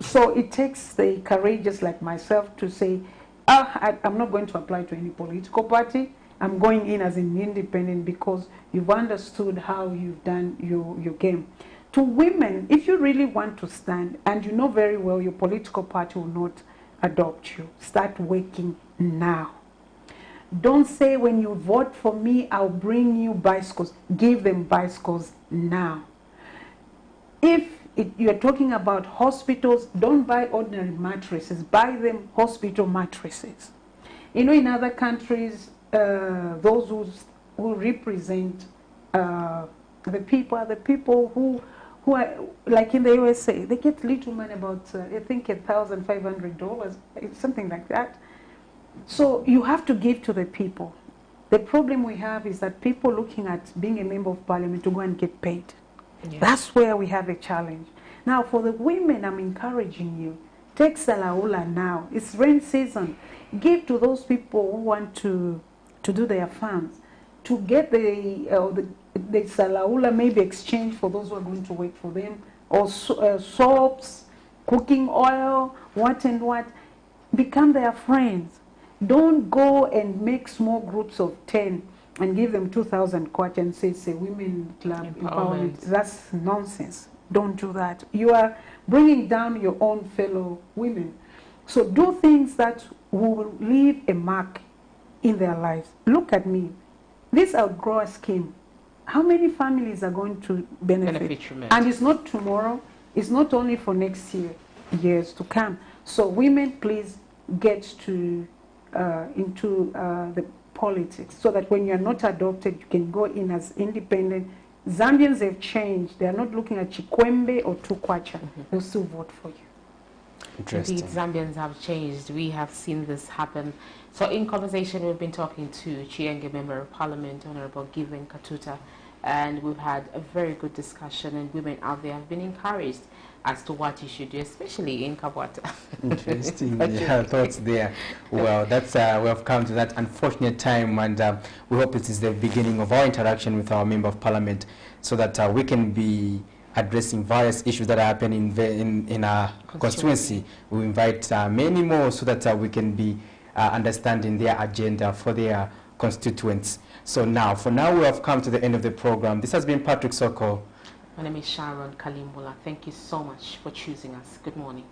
so it takes the courageous like myself to say, I'm not going to apply to any political party. I'm going in as an independent because you've understood how you've done your game. To women, if you really want to stand and you know very well your political party will not adopt you, start working now. Don't say when you vote for me, I'll bring you bicycles. Give them bicycles now. If you're talking about hospitals, don't buy ordinary mattresses. Buy them hospital mattresses. In other countries, those who who represent the people who are, like in the USA, they get little money, about I think $1,500, something like that. So you have to give to the people. The problem we have is that people looking at being a member of parliament to go and get paid. Yeah. That's where we have a challenge. Now for the women, I'm encouraging you, take Salaula now. It's rain season. Give to those people who want to do their farms, to get the Salaula maybe exchange for those who are going to work for them, or soaps, cooking oil, what and what. Become their friends. Don't go and make small groups of 10 and give them 2,000 kwacha and say it's a women club empowerment. That's nonsense. Don't do that. You are bringing down your own fellow women. So do things that will leave a mark in their lives. Look at me. This outgrower scheme, how many families are going to benefit from it? And it's not tomorrow. It's not only for next year, years to come. So women, please get to into the politics, so that when you're not adopted, you can go in as independent. Zambians have changed. They are not looking at Chikwembe or Tukwacha. They'll still vote for you.
Indeed, Zambians have changed. We have seen this happen. So in conversation, we've been talking to Chienge Member of Parliament, Honorable Given Katuta, and we've had a very good discussion, and women out there have been encouraged as to what you should do, especially in Kabwata.
Interesting. Yeah, thoughts there. Well, that's we have come to that unfortunate time, and we hope it is the beginning of our interaction with our Member of Parliament, so that we can be addressing various issues that are happening in our constituency. We invite many more, so that we can be understanding their agenda for their constituents. So now, for now, we have come to the end of the program. This has been Patrick Soko.
My name is Sharon Kalimbula. Thank you so much for choosing us. Good morning.